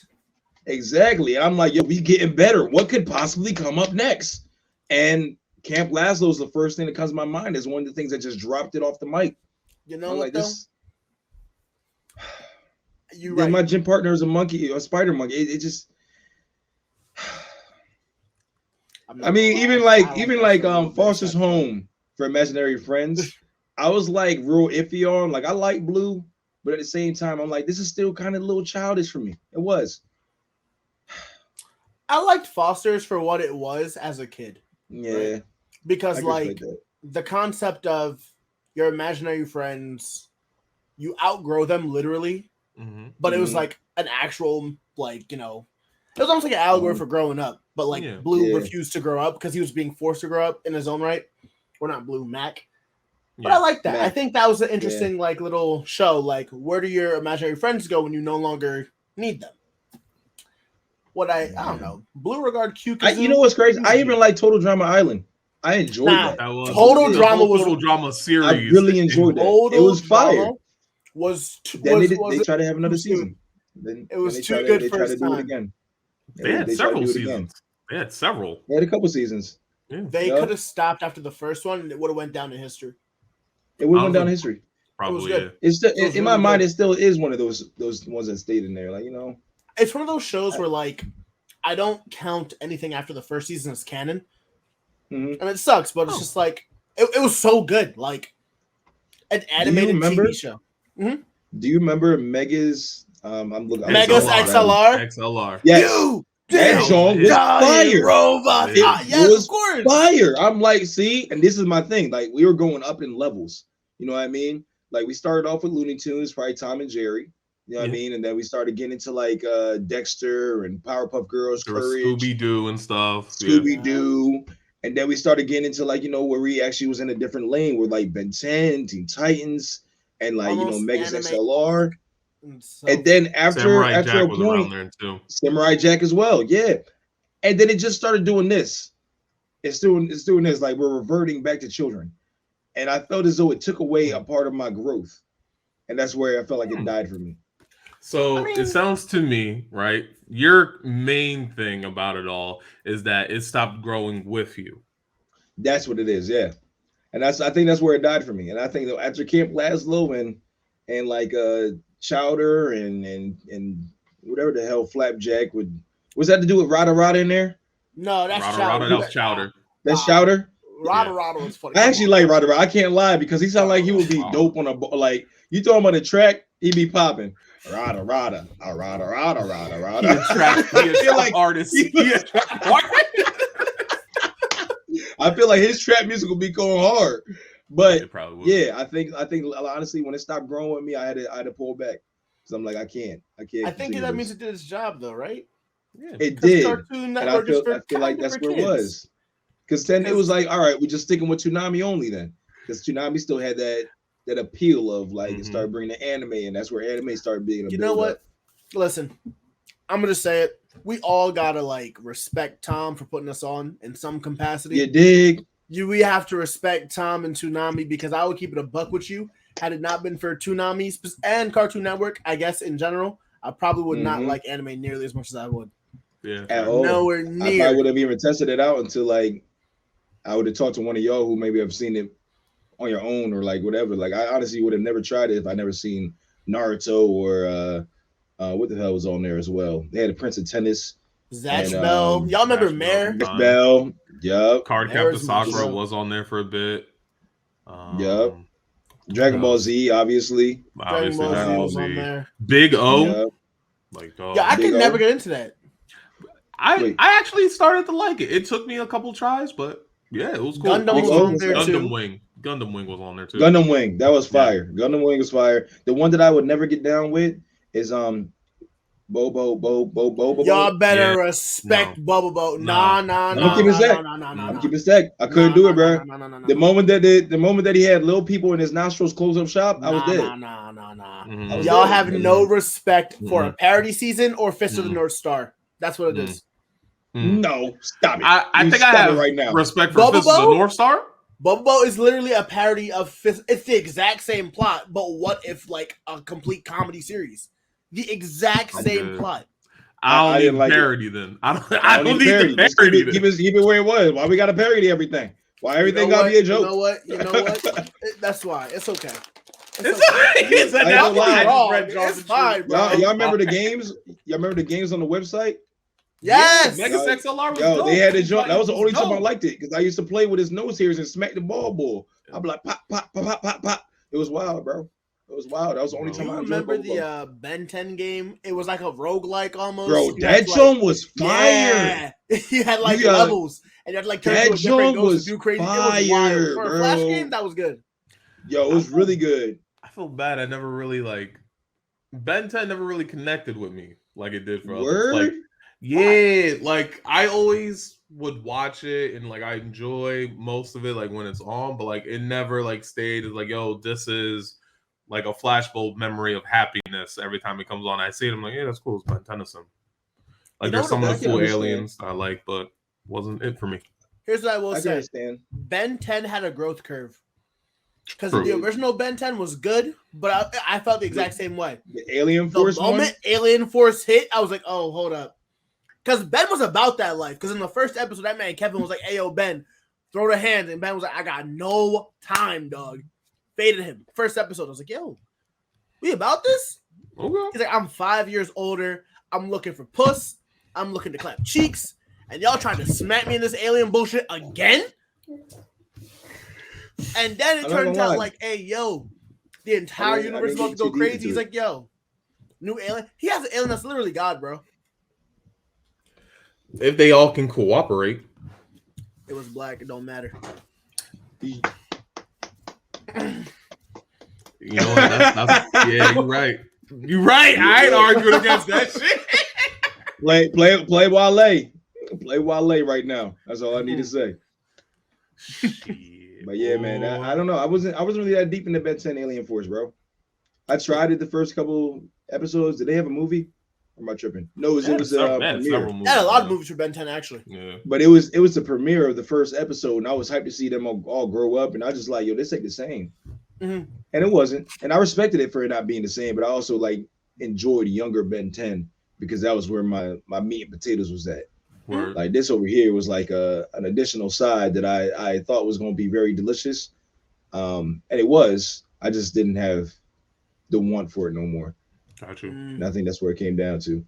Speaker 3: Exactly. And I'm like, yo, we getting better. What could possibly come up next? And Camp Lazlo is the first thing that comes to my mind as one of the things that just dropped it off the mic.
Speaker 2: You know
Speaker 3: I'm
Speaker 2: what
Speaker 3: like,
Speaker 2: though?
Speaker 3: this.
Speaker 2: You
Speaker 3: Then
Speaker 2: right.
Speaker 3: my gym partner is a monkey, a spider monkey. It just.
Speaker 2: I'm not
Speaker 3: I mean,
Speaker 2: gonna lie,
Speaker 3: even
Speaker 2: that
Speaker 3: like
Speaker 2: show a little bit,
Speaker 3: Foster's
Speaker 2: except for-
Speaker 3: Home for Imaginary Friends. I was like real iffy on. Like I like Blue, but at the same time, I'm like, this is still kind of a little childish for me. It was.
Speaker 2: I liked Foster's for what it was as a kid.
Speaker 3: Yeah.
Speaker 2: Right. Because
Speaker 3: I can
Speaker 2: like
Speaker 3: respect that.
Speaker 2: the concept of your imaginary friends, you outgrow them literally,
Speaker 1: Mhm.
Speaker 2: but it was
Speaker 3: Mhm.
Speaker 2: like an actual, like, you know, it was almost like an allegory
Speaker 3: Mhm.
Speaker 2: for growing up. But like
Speaker 1: Yeah.
Speaker 2: Blue
Speaker 3: Yeah.
Speaker 2: refused to grow up because he was being forced to grow up in his own right. Or not Blue, Mac. But
Speaker 1: Yeah.
Speaker 2: I like that. I
Speaker 3: Mac.
Speaker 2: think that was an interesting like little show. Like, where do your imaginary friends go when you no longer need them? What I don't know. Blue Regard Q.
Speaker 3: You know what's crazy? I even like Total Drama Island. I enjoyed
Speaker 2: Nah,
Speaker 3: that.
Speaker 1: That was
Speaker 2: Total
Speaker 1: the
Speaker 2: Drama
Speaker 1: whole
Speaker 2: was-
Speaker 1: Total Drama series.
Speaker 3: I really enjoyed that.
Speaker 2: Total
Speaker 3: It was fire.
Speaker 2: Drama was
Speaker 3: Then
Speaker 2: was,
Speaker 3: they
Speaker 2: was
Speaker 3: tried to have another
Speaker 2: too soon.
Speaker 3: season. Then
Speaker 2: It was
Speaker 3: they
Speaker 2: too
Speaker 3: tried
Speaker 2: good
Speaker 3: they tried
Speaker 2: first
Speaker 3: to do it
Speaker 2: time.
Speaker 3: again.
Speaker 1: They had
Speaker 3: tried to
Speaker 1: several
Speaker 3: do it again.
Speaker 1: seasons. They had several.
Speaker 3: They had a couple seasons.
Speaker 1: Yeah,
Speaker 2: They
Speaker 3: No.
Speaker 2: could have stopped after the first one, and it would have went down in history.
Speaker 3: It would have went down
Speaker 1: Honestly,
Speaker 3: in history.
Speaker 1: probably.
Speaker 2: good.
Speaker 1: Yeah.
Speaker 3: It's still,
Speaker 2: It was
Speaker 3: in my
Speaker 2: really
Speaker 3: mind,
Speaker 2: good.
Speaker 3: it still is one of those ones that stayed in there. Like, you know,
Speaker 2: It's one of those shows where like I don't count anything after the first season as canon,
Speaker 3: Mhm.
Speaker 2: and it sucks. But it's
Speaker 1: Oh.
Speaker 2: just like it was so good, like an animated
Speaker 3: remember?
Speaker 2: TV show.
Speaker 3: Do you remember Mega's? I'm looking.
Speaker 2: Mega's XLR?
Speaker 1: XLR.
Speaker 3: Yes,
Speaker 2: You
Speaker 3: that
Speaker 2: did
Speaker 3: joint was
Speaker 2: giant
Speaker 3: fire.
Speaker 2: robots.
Speaker 1: It
Speaker 2: Yes,
Speaker 3: was
Speaker 2: of course.
Speaker 3: Fire. I'm like, see, and this is my thing. Like, we were going up in levels. You know what I mean? Like, we started off with Looney Tunes, probably Tom and Jerry. You know what I
Speaker 1: Yeah.
Speaker 3: mean? And then we started getting into like Dexter and Powerpuff Girls,
Speaker 1: There was
Speaker 3: Courage,
Speaker 1: Scooby Doo and stuff. Yeah.
Speaker 3: Scooby Doo. And then we started getting into like, you know, where we actually was in a different lane with like Ben 10, Teen Titans, and like, you know,
Speaker 2: Almost
Speaker 3: Mega's
Speaker 2: anime.
Speaker 3: XLR.
Speaker 2: So,
Speaker 3: And then after
Speaker 1: Samurai
Speaker 3: after
Speaker 1: Jack
Speaker 3: a
Speaker 1: was
Speaker 3: point,
Speaker 1: around there too.
Speaker 3: Samurai Jack as well, yeah. And then it just started doing this. It's doing this, like we're reverting back to children. And I felt as though it took away a part of my growth. And that's where I felt like it died for me.
Speaker 1: So
Speaker 2: I mean-
Speaker 1: it sounds to me, right? Your main thing about it all is that it stopped growing with you.
Speaker 3: That's what it is, yeah. And I think that's where it died for me. And I think that after Camp Lazlo and like Chowder and whatever the hell Flapjack with Was that to do with Rada Rada in there?
Speaker 2: No, that's
Speaker 1: Rada
Speaker 2: Chowder.
Speaker 1: Rada, that was Chowder.
Speaker 3: That's
Speaker 2: Nah.
Speaker 3: Chowder.
Speaker 2: Rada
Speaker 1: Yeah.
Speaker 2: Rada was funny.
Speaker 3: I actually like Rada Rada. I can't lie because he sounded like he would be
Speaker 1: Wow.
Speaker 3: dope on a like. You talking about the track? He be popping. Rada Rada, Rada Rada Rada
Speaker 1: He
Speaker 3: Rada.
Speaker 1: a trap
Speaker 3: like-
Speaker 1: artist. He a trap artist.
Speaker 3: I feel like his trap music will be going hard, but
Speaker 1: It probably would.
Speaker 3: yeah, I think honestly, when it stopped growing with me, I had to pull back because I'm like, I can't.
Speaker 2: I think
Speaker 3: continue
Speaker 2: that
Speaker 3: this.
Speaker 2: means it did its job, though, right?
Speaker 1: Yeah.
Speaker 3: It
Speaker 2: 'Cause
Speaker 3: did,
Speaker 2: Cartoon
Speaker 3: and I
Speaker 2: Network is
Speaker 3: feel
Speaker 2: for
Speaker 3: like
Speaker 2: kinda
Speaker 3: that's
Speaker 2: for
Speaker 3: where it
Speaker 2: kids.
Speaker 3: was. Because then it
Speaker 2: Because-
Speaker 3: was like, all right, we're just sticking with Toonami only then, because Toonami still had that appeal of like it
Speaker 1: Mhm.
Speaker 3: started bringing the anime, and that's where anime started being.
Speaker 2: You know what? Listen, I'm gonna say it. We all gotta like respect Tom for putting us on in some capacity.
Speaker 3: You dig?
Speaker 2: We have to respect Tom and Toonami because I would keep it a buck with you. Had it not been for Toonami and Cartoon Network, I guess in general, I probably would not
Speaker 3: Mhm.
Speaker 2: like anime nearly as much as I would.
Speaker 1: Yeah.
Speaker 3: At all.
Speaker 2: Nowhere
Speaker 3: I
Speaker 2: near.
Speaker 3: probably would have even tested it out until like I would have talked to one of y'all who maybe have seen it on your own or like whatever. Like I honestly would have never tried it if I never seen Naruto or what the hell was on there as well. They had a Prince of Tennis,
Speaker 2: Zatch
Speaker 3: and,
Speaker 2: Bell. Y'all remember
Speaker 1: Zatch
Speaker 2: Mare?
Speaker 1: Bell.
Speaker 3: Miss Bell. Yup.
Speaker 1: Card
Speaker 2: There's
Speaker 1: Captain
Speaker 2: my
Speaker 1: Sakura
Speaker 2: show.
Speaker 1: was on there for a bit.
Speaker 3: Yup. Dragon Ball Z, obviously.
Speaker 2: Dragon
Speaker 1: Obviously,
Speaker 2: Ball Z
Speaker 1: Dragon Ball
Speaker 2: was on
Speaker 1: Z.
Speaker 2: there.
Speaker 1: Big O.
Speaker 3: Yup.
Speaker 1: Like, dog.
Speaker 2: Yeah, I
Speaker 3: Big
Speaker 2: could
Speaker 3: O.
Speaker 2: never get into that.
Speaker 3: Wait.
Speaker 1: I actually started to like it. It took me a couple tries, but yeah, it was cool.
Speaker 2: Gundam
Speaker 3: was
Speaker 1: Also,
Speaker 3: on
Speaker 2: there
Speaker 1: Gundam
Speaker 2: too.
Speaker 1: Wing. Gundam Wing was on there too.
Speaker 3: Gundam Wing, that was fire. Gundam Wing was fire. The one that I would never get down with is Bobo.
Speaker 2: Y'all better
Speaker 1: Yeah.
Speaker 2: respect Bubble Boat.
Speaker 1: No.
Speaker 2: Nah.
Speaker 3: I'm keeping stack. I'm keeping stack. I couldn't do it, bro. The moment that he had little people in his nostrils close up shop, I was dead.
Speaker 2: Nah.
Speaker 1: Mhm.
Speaker 3: I was
Speaker 2: Y'all
Speaker 3: dead.
Speaker 2: have no respect for a
Speaker 1: Mhm.
Speaker 2: parody season or Fist of the
Speaker 1: Mhm.
Speaker 2: North Star. That's what it is.
Speaker 1: Mm.
Speaker 3: No, stop it.
Speaker 1: I
Speaker 3: You
Speaker 1: think I
Speaker 3: stop it
Speaker 1: have
Speaker 3: right now.
Speaker 1: respect for
Speaker 2: Bubble
Speaker 1: Fist of the
Speaker 2: Boat?
Speaker 1: North Star.
Speaker 2: Bubble Boat is literally a parody of Fist. It's the exact same plot, but what if like a complete comedy series? The exact
Speaker 1: I'm
Speaker 2: same
Speaker 1: good.
Speaker 2: plot.
Speaker 1: I don't
Speaker 3: didn't
Speaker 1: need
Speaker 3: like it.
Speaker 1: parody then. I don't need
Speaker 3: parody.
Speaker 1: the
Speaker 3: Just
Speaker 1: parody.
Speaker 3: keep it where it was. Why we got to parody everything? Why everything
Speaker 2: You know
Speaker 3: got to be a
Speaker 2: what?
Speaker 3: joke?
Speaker 2: You know what? That's why. It's okay.
Speaker 1: It's
Speaker 3: I ain't
Speaker 1: that's
Speaker 3: gonna lie.
Speaker 1: why.
Speaker 2: It's fine, bro.
Speaker 3: Y'all remember the games? Y'all remember the games on the website?
Speaker 2: Yes.
Speaker 1: Mega XLR was
Speaker 3: Yo,
Speaker 1: dope.
Speaker 3: they had a joint. That was the
Speaker 1: It
Speaker 3: only time I
Speaker 1: dope.
Speaker 3: liked it because I used to play with his nose hairs and smack the ball. I'd be like pop, pop, pop, pop, pop, pop. It was wild, bro. It was wild. That was the only
Speaker 1: Bro,
Speaker 3: time
Speaker 2: You
Speaker 3: I enjoyed
Speaker 2: remember
Speaker 3: Bubble Ball.
Speaker 2: the Ben 10 game? It was like a roguelike almost.
Speaker 3: Bro,
Speaker 2: You had
Speaker 3: that
Speaker 2: to,
Speaker 3: joint was fire.
Speaker 2: Yeah. You had like
Speaker 3: You got-
Speaker 2: levels, and you had to like turn
Speaker 3: that
Speaker 2: into a different
Speaker 3: joint
Speaker 2: ghost
Speaker 3: was
Speaker 2: and do crazy. It was
Speaker 3: fire,
Speaker 2: wild for a flash
Speaker 3: bro.
Speaker 2: game. That was good.
Speaker 3: Yo, it was really good.
Speaker 1: I feel bad. I never really like Ben 10 never really connected with me like it did for others.
Speaker 3: Word?
Speaker 1: Like, yeah, like I always would watch it and like I enjoy most of it like when it's on, but like it never like stayed as like, yo, this is like a flashbulb memory of happiness every time it comes on. I see it, I'm like, yeah, that's cool. It's Ben Tennyson. Like
Speaker 2: You know
Speaker 1: there's
Speaker 2: what
Speaker 1: some of
Speaker 3: I
Speaker 1: the
Speaker 3: can
Speaker 1: cool
Speaker 3: understand.
Speaker 1: aliens I like, but wasn't it for me.
Speaker 2: Here's what I will
Speaker 3: I can
Speaker 2: say:
Speaker 3: understand.
Speaker 2: Ben 10 had a growth curve because
Speaker 1: True.
Speaker 2: the original Ben 10 was good, but I felt the exact same way.
Speaker 3: The Alien
Speaker 2: The
Speaker 3: Force one.
Speaker 2: moment Alien Force hit, I was like, oh, hold up. Because Ben was about that life. Because in the first episode, that man Kevin was like, hey, yo, Ben, throw the hands. And Ben was like, I got no time, dog. Faded him. First episode, I was like, yo, we about this?
Speaker 1: Okay.
Speaker 2: He's like, I'm 5 years older. I'm looking for puss. I'm looking to clap cheeks. And y'all trying to smack me in this alien bullshit again? And then it
Speaker 3: I'm not
Speaker 2: turns
Speaker 3: gonna
Speaker 2: out
Speaker 3: lie.
Speaker 2: like, hey, yo, the entire
Speaker 3: I
Speaker 2: universe is
Speaker 3: didn't
Speaker 2: about to
Speaker 3: get
Speaker 2: go
Speaker 3: too deep
Speaker 2: crazy.
Speaker 3: into
Speaker 2: He's
Speaker 3: it.
Speaker 2: like, yo, new alien. He has an alien that's literally God, bro.
Speaker 1: If they all can cooperate.
Speaker 2: It was black. It don't matter.
Speaker 1: You know what? That's yeah, you're right. You're right. I ain't arguing against that shit.
Speaker 3: Play Wale. Play Wale right now. That's all I need to say. But yeah, man, I don't know. I wasn't really that deep into Ben 10 Alien Force, bro. I tried it the first couple episodes. Did they have a movie? Or am I tripping? No, it was a premiere.
Speaker 2: They had a lot of movies for Ben 10, actually.
Speaker 1: Yeah.
Speaker 3: But it was the premiere of the first episode, and I was hyped to see them all grow up. And I was just like, yo, this ain't the same.
Speaker 2: Mhm.
Speaker 3: And it wasn't. And I respected it for it not being the same, but I also like enjoyed younger Ben 10 because that was where my meat and potatoes was at.
Speaker 1: Word.
Speaker 3: Like this over here was like an additional side that I thought was going to be very delicious, and it was. I just didn't have the want for it no more.
Speaker 1: Got you.
Speaker 3: And I think that's where it came down to.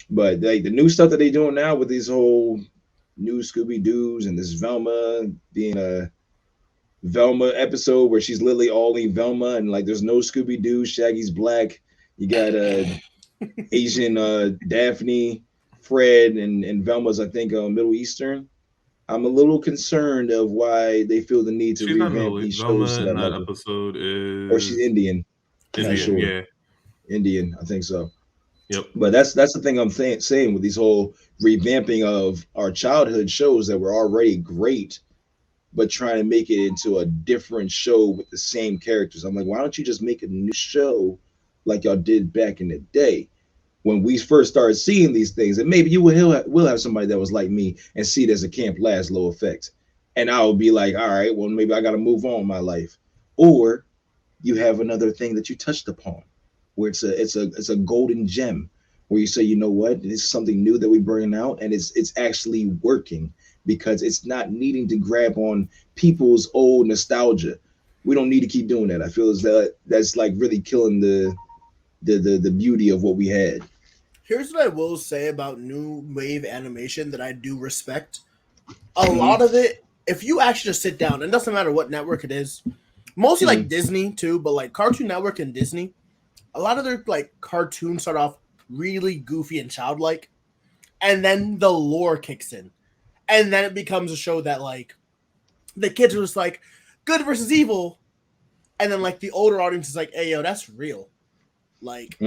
Speaker 3: But like the new stuff that they doing now with these whole new Scooby Doo's and this Velma being a Velma episode where she's literally only Velma and like there's no Scooby Doo. Shaggy's black. You got Asian Daphne, Fred, and Velma's I think Middle Eastern. I'm a little concerned of why they feel the need to
Speaker 1: She's not
Speaker 3: revamp
Speaker 1: Middle
Speaker 3: these
Speaker 1: Velma
Speaker 3: shows to
Speaker 1: in
Speaker 3: that
Speaker 1: that
Speaker 3: level.
Speaker 1: episode
Speaker 3: Or she's
Speaker 1: is
Speaker 3: Indian. I'm not
Speaker 1: Indian,
Speaker 3: sure.
Speaker 1: yeah.
Speaker 3: Indian, I think so.
Speaker 1: Yep.
Speaker 3: But that's the thing I'm saying with these whole revamping of our childhood shows that were already great, but trying to make it into a different show with the same characters. I'm like, why don't you just make a new show like y'all did back in the day when we first started seeing these things? And maybe you will have somebody that was like me and see it as a Camp Laszlo effect, and I'll be like, all right, well maybe I got to move on in my life. Or you have another thing that you touched upon where it's a golden gem where you say, you know what, this is something new that we're bringing out and it's actually working because it's not needing to grab on people's old nostalgia. We don't need to keep doing that. I feel as that's like really killing the beauty of what we had.
Speaker 2: Here's what I will say about new wave animation that I do respect. A lot of it, if you actually just sit down, and it doesn't matter what network it is, mostly like Disney too, but like Cartoon Network and Disney, a lot of their like cartoons start off really goofy and childlike, and then the lore kicks in, and then it becomes a show that like the kids are just like good versus evil, and then like the older audience is like, hey yo, that's real. Like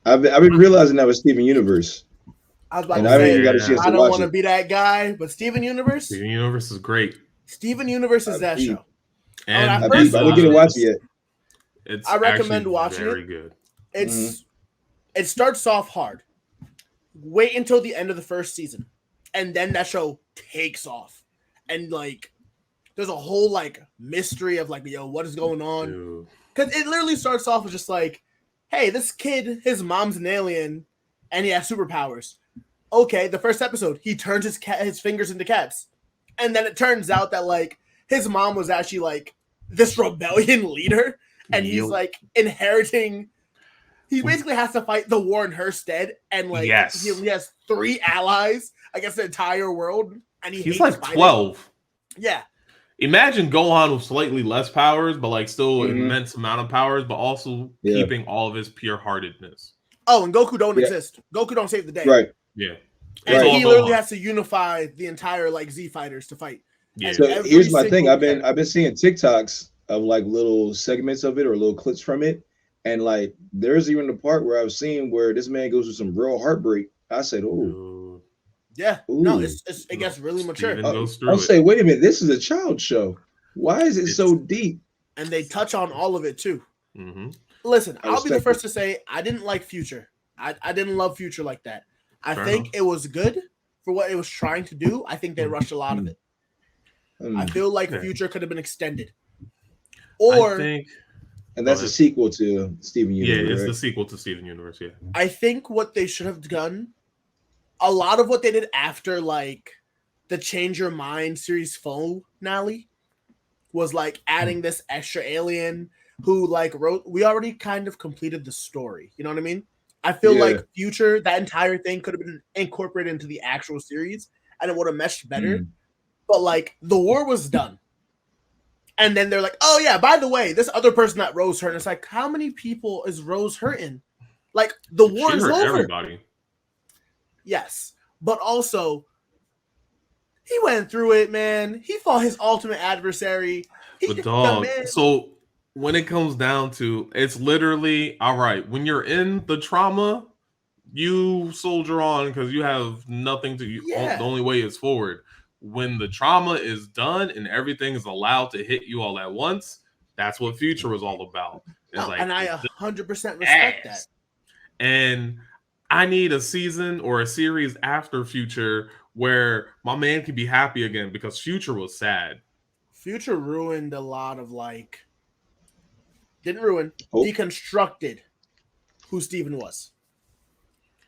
Speaker 3: I've been realizing that with Steven Universe.
Speaker 2: I was about
Speaker 3: And
Speaker 2: to
Speaker 3: I haven't
Speaker 2: say,
Speaker 3: even got a chance
Speaker 2: I
Speaker 3: to
Speaker 2: don't
Speaker 3: watch
Speaker 2: want to
Speaker 3: it.
Speaker 2: be that guy, but Steven Universe,
Speaker 1: Steven Universe is great.
Speaker 2: Steven Universe is that show.
Speaker 1: And
Speaker 2: I
Speaker 3: I didn't get to watch it yet.
Speaker 1: It's
Speaker 2: I recommend
Speaker 1: actually
Speaker 2: watching
Speaker 1: very
Speaker 2: it.
Speaker 1: good.
Speaker 2: It starts off hard. Wait until the end of the first season, and then that show takes off, and like there's a whole like mystery of like, yo, what is going on?
Speaker 1: Dude.
Speaker 2: Because it literally starts off with just like, hey, this kid, his mom's an alien, and he has superpowers. Okay, the first episode, he turns his fingers into cats, and then it turns out that like his mom was actually like this rebellion leader, and he's like inheriting. He basically has to fight the war in her stead, and like he has 3 allies against the entire world, and he's
Speaker 1: like
Speaker 2: fighting.
Speaker 1: 12.
Speaker 2: Yeah.
Speaker 1: Imagine Gohan with slightly less powers, but like still immense amount of powers, but also keeping all of his pure-heartedness.
Speaker 2: Oh, and Goku don't exist. Goku don't save the day.
Speaker 3: Right.
Speaker 1: Yeah.
Speaker 2: And he literally has to unify the entire like Z fighters to fight.
Speaker 1: Yeah.
Speaker 3: So here's my thing. I've been seeing TikToks of like little segments of it or little clips from it. And like there's even the part where I was seeing where this man goes through some real heartbreak. I said, oh.
Speaker 2: Yeah.
Speaker 3: Ooh.
Speaker 2: No, it gets really mature.
Speaker 3: I'll say, wait a minute, this is a child show. Why is it so deep?
Speaker 2: And they touch on all of it too. Listen, I'll be the first to say I didn't like Future. I didn't love Future like that. I think it was good for what it was trying to do. I think they rushed a lot of it. I feel like Future could have been extended.
Speaker 3: And that's a sequel to Steven Universe.
Speaker 1: Yeah, it's the sequel to Steven Universe, yeah.
Speaker 2: I think what they should have done, a lot of what they did after like the Change Your Mind series finale was like adding this extra alien who like wrote, we already kind of completed the story. You know what I mean? I feel like Future, that entire thing could have been incorporated into the actual series and it would have meshed better. But like the war was done. And then they're like, oh yeah, by the way, this other person that Rose hurt. And it's like, how many people is Rose hurting? Like the war is over.
Speaker 1: Everybody.
Speaker 2: Yes. But also, he went through it, man. He fought his ultimate adversary.
Speaker 1: But dog, so when it comes down to, it's literally, all right, when you're in the trauma, you soldier on because you have nothing to, the only way is forward. When the trauma is done and everything is allowed to hit you all at once, that's what Future was all about. It's
Speaker 2: and I 100% respect that.
Speaker 1: And I need a season or a series after Future where my man can be happy again because Future was sad.
Speaker 2: Future ruined a lot of deconstructed who Steven was.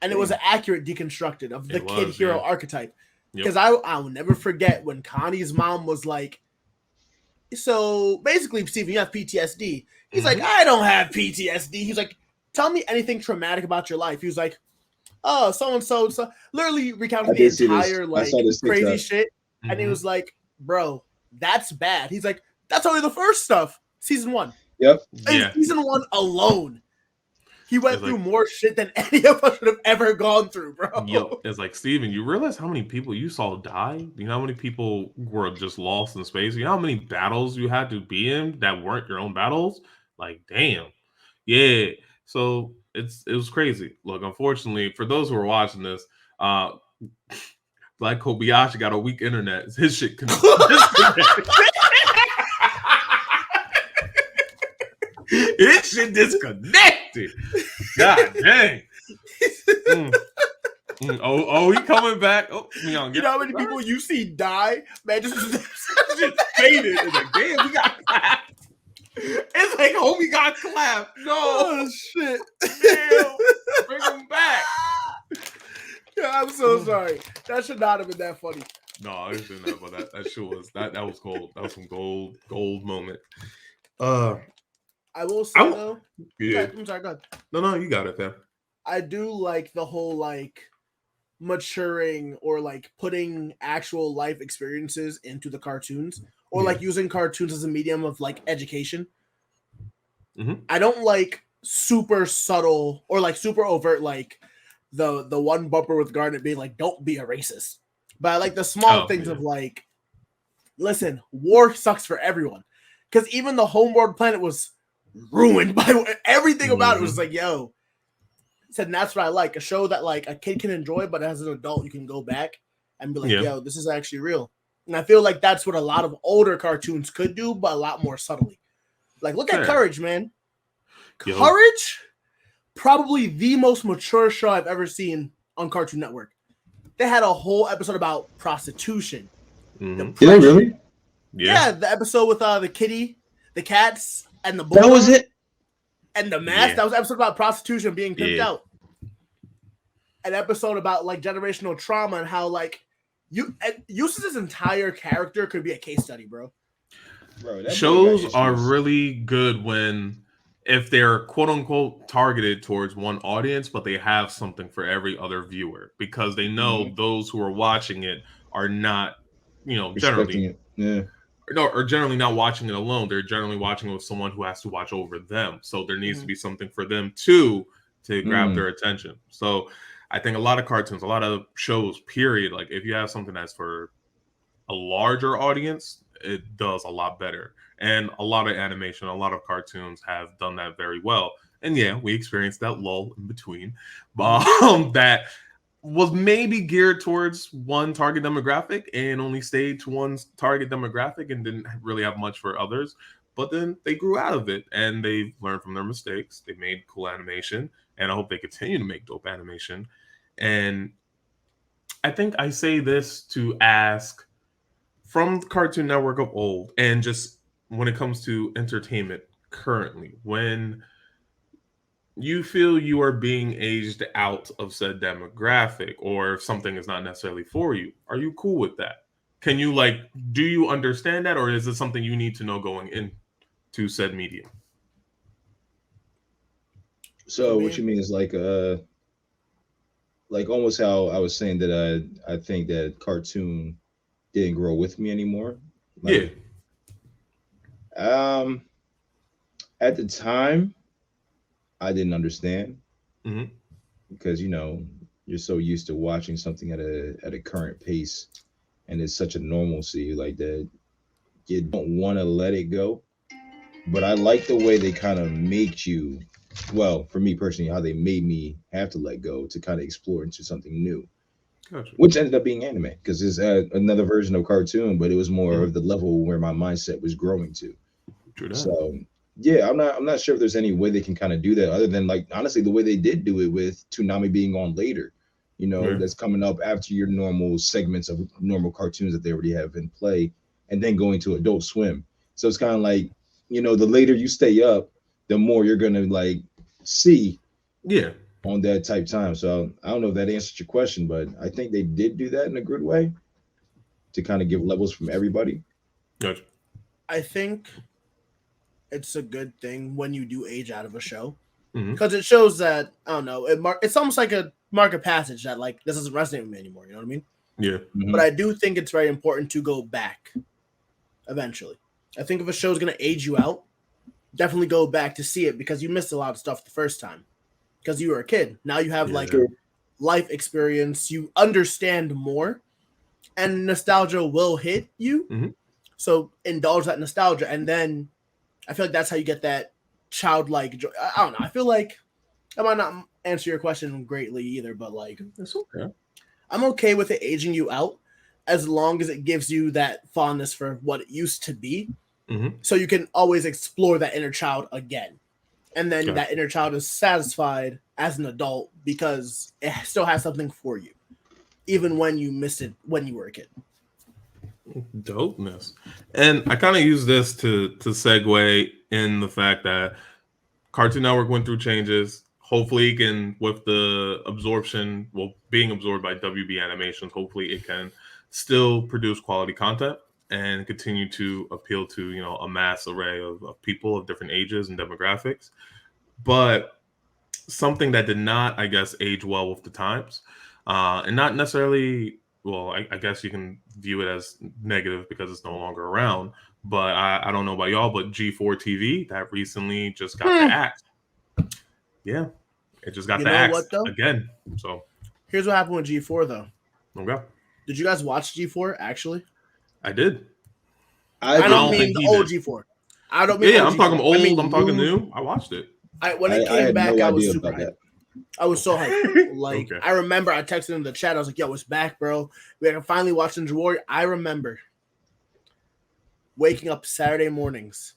Speaker 2: And it was an accurate deconstructed of the kid hero archetype. Because I'll never forget when Connie's mom was like, so basically, Steven, you have PTSD. He's like, I don't have PTSD. He's like, tell me anything traumatic about your life. He was like, oh, so and so, literally
Speaker 3: I
Speaker 2: recounting the
Speaker 3: did see this.
Speaker 2: entire
Speaker 3: I
Speaker 2: like
Speaker 3: saw this
Speaker 2: crazy
Speaker 3: TikTok.
Speaker 2: shit, and he
Speaker 1: Mhm.
Speaker 2: was like, "Bro, that's bad." He's like, "That's only the first stuff, season 1."
Speaker 3: Yep.
Speaker 2: In
Speaker 1: Yeah,
Speaker 2: season 1 alone, he went
Speaker 1: It's
Speaker 2: through
Speaker 1: like-
Speaker 2: more shit than any of us should have ever gone through, bro.
Speaker 1: yo, it's like Steven, you realize how many people you saw die? You know how many people were just lost in space? You know how many battles you had to be in that weren't your own battles? Like, damn. Yeah. So it was crazy. Look, unfortunately, for those who are watching this, Black Kobayashi got a weak internet. His shit disconnected. His shit disconnected. God dang. Oh, he coming back. Oh,
Speaker 2: You know how many people you see die? Man, just
Speaker 1: faded. It's like, damn, we got clapped. It's like, homie got clapped. No.
Speaker 2: Oh shit.
Speaker 1: Damn. Bring him back.
Speaker 2: Yeah, I'm so sorry. That should not have been that funny.
Speaker 1: No, I didn't know, but that shit was that was gold. That was some gold moment.
Speaker 2: I will say though.
Speaker 1: Yeah.
Speaker 2: I'm sorry, go ahead.
Speaker 1: No, you got it, man.
Speaker 2: I do like the whole like maturing or like putting actual life experiences into the cartoons or like using cartoons as a medium of like education.
Speaker 1: Mhm.
Speaker 2: I don't like super subtle or like super overt like the one bumper with Garnet being like, "Don't be a racist," but I like the small things of like, listen, war sucks for everyone, because even the homeworld planet was ruined by everything about it. Was like, yo, said, and that's what I like, a show that like a kid can enjoy, but as an adult you can go back and be like, yo, this is actually real. And I feel like that's what a lot of older cartoons could do, but a lot more subtly. Like, look at Courage, man. Courage, probably the most mature show I've ever seen on Cartoon Network. They had a whole episode about prostitution.
Speaker 3: Did they really?
Speaker 2: Yeah, the episode with the kitty, the cats, and the bull.
Speaker 3: That was it.
Speaker 2: And the mask. That was an episode about prostitution being pimped out. An episode about like generational trauma and how like Eustace's entire character could be a case study, bro.
Speaker 1: Shows are really good if they're quote unquote targeted towards one audience, but they have something for every other viewer, because they know those who are watching it are not, generally generally not watching it alone. They're generally watching it with someone who has to watch over them. So there needs to be something for them too to grab their attention. So I think a lot of cartoons, a lot of shows, period, like if you have something that's for a larger audience, it does a lot better. And a lot of animation, a lot of cartoons have done that very well. And yeah, we experienced that lull in between, that was maybe geared towards one target demographic and only stayed to one target demographic and didn't really have much for others. But then they grew out of it and they learned from their mistakes. They made cool animation, and I hope they continue to make dope animation. And I think I say this to ask, from the Cartoon Network of old, and just when it comes to entertainment currently, when you feel you are being aged out of said demographic, or if something is not necessarily for you, are you cool with that? Can you do you understand that, or is it something you need to know going into said medium?
Speaker 3: So what you mean is like almost how I was saying that I think that cartoon didn't grow with me anymore. At the time, I didn't understand because you're so used to watching something at a current pace, and it's such a normalcy like that you don't want to let it go. But I like the way they kind of make you, well, for me personally, how they made me have to let go to kind of explore into something new. Gotcha. Which ended up being anime, because it's another version of cartoon, but it was more of the level where my mindset was growing to. So yeah, I'm not sure if there's any way they can kind of do that other than honestly the way they did do it with Toonami being on later, that's coming up after your normal segments of normal cartoons that they already have in play, and then going to Adult Swim. So it's kind of like, the later you stay up, the more you're gonna see on that type time. So I don't know if that answers your question, but I think they did do that in a good way to kind of give levels from everybody.
Speaker 1: Gotcha.
Speaker 2: I think it's a good thing when you do age out of a show, because it shows that I don't know. It's almost like a market passage that like this doesn't resonate with me anymore. You know what I mean?
Speaker 1: Yeah.
Speaker 2: But I do think it's very important to go back eventually. I think if a show's gonna age you out, definitely go back to see it because you missed a lot of stuff the first time because you were a kid. Now you have like life experience. You understand more, and nostalgia will hit you.
Speaker 1: Mhm.
Speaker 2: So indulge that nostalgia, and then I feel like that's how you get that childlike joy. I don't know. I feel like I might not answer your question greatly either, but like
Speaker 1: That's okay.
Speaker 2: I'm okay with it aging you out as long as it gives you that fondness for what it used to be. So you can always explore that inner child again. And then that inner child is satisfied as an adult because it still has something for you, even when you missed it when you were a kid.
Speaker 1: Dopeness. And I kind of use this to segue in the fact that Cartoon Network went through changes. Hopefully it can, with the absorption, well, being absorbed by WB Animations, hopefully it can still produce quality content and continue to appeal to, you know, a mass array of people of different ages and demographics. But something that did not, I guess, age well with the times, and not necessarily, well, I guess you can view it as negative because it's no longer around. But I don't know about y'all, but G4 TV that recently just got the axe. Yeah, it just got the axe again. So
Speaker 2: here's what happened with G4 though.
Speaker 1: Okay.
Speaker 2: Did you guys watch G4 actually?
Speaker 1: I did.
Speaker 2: I don't mean the old G4. I don't mean
Speaker 1: yeah. I'm talking old. I'm talking new. I watched it.
Speaker 2: When it came back, I was super hyped. I was so hyped. Like I remember, I texted in the chat. I was like, "Yo, it's back, bro. We can finally watch Ninja Warrior." I remember waking up Saturday mornings,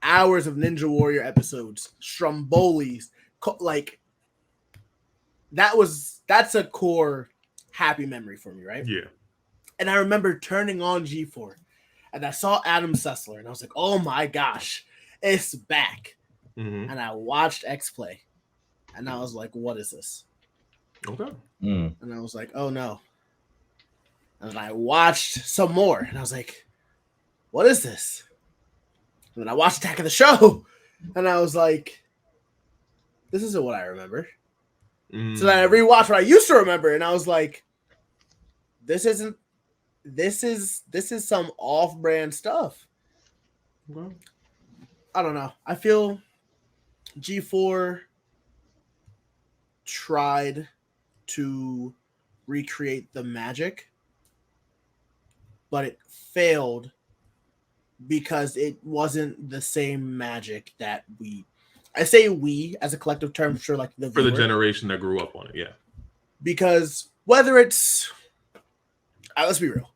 Speaker 2: hours of Ninja Warrior episodes, Strombolis, like that's a core happy memory for me, right?
Speaker 1: Yeah.
Speaker 2: And I remember turning on G4, and I saw Adam Sessler, and I was like, "Oh my gosh, it's back!" And I watched X Play, and I was like, "What is this?"
Speaker 1: Okay.
Speaker 2: And I was like, "Oh no!" And then I watched some more, and I was like, "What is this?" And then I watched Attack of the Show, and I was like, "This isn't what I remember." So then I rewatched what I used to remember, and I was like, "This isn't. This is some off-brand stuff."
Speaker 1: Well,
Speaker 2: I don't know. I feel G4 tried to recreate the magic, but it failed because it wasn't the same magic that I say we as a collective term for like the viewer,
Speaker 1: generation that grew up on it, yeah.
Speaker 2: Because whether it's let's be real,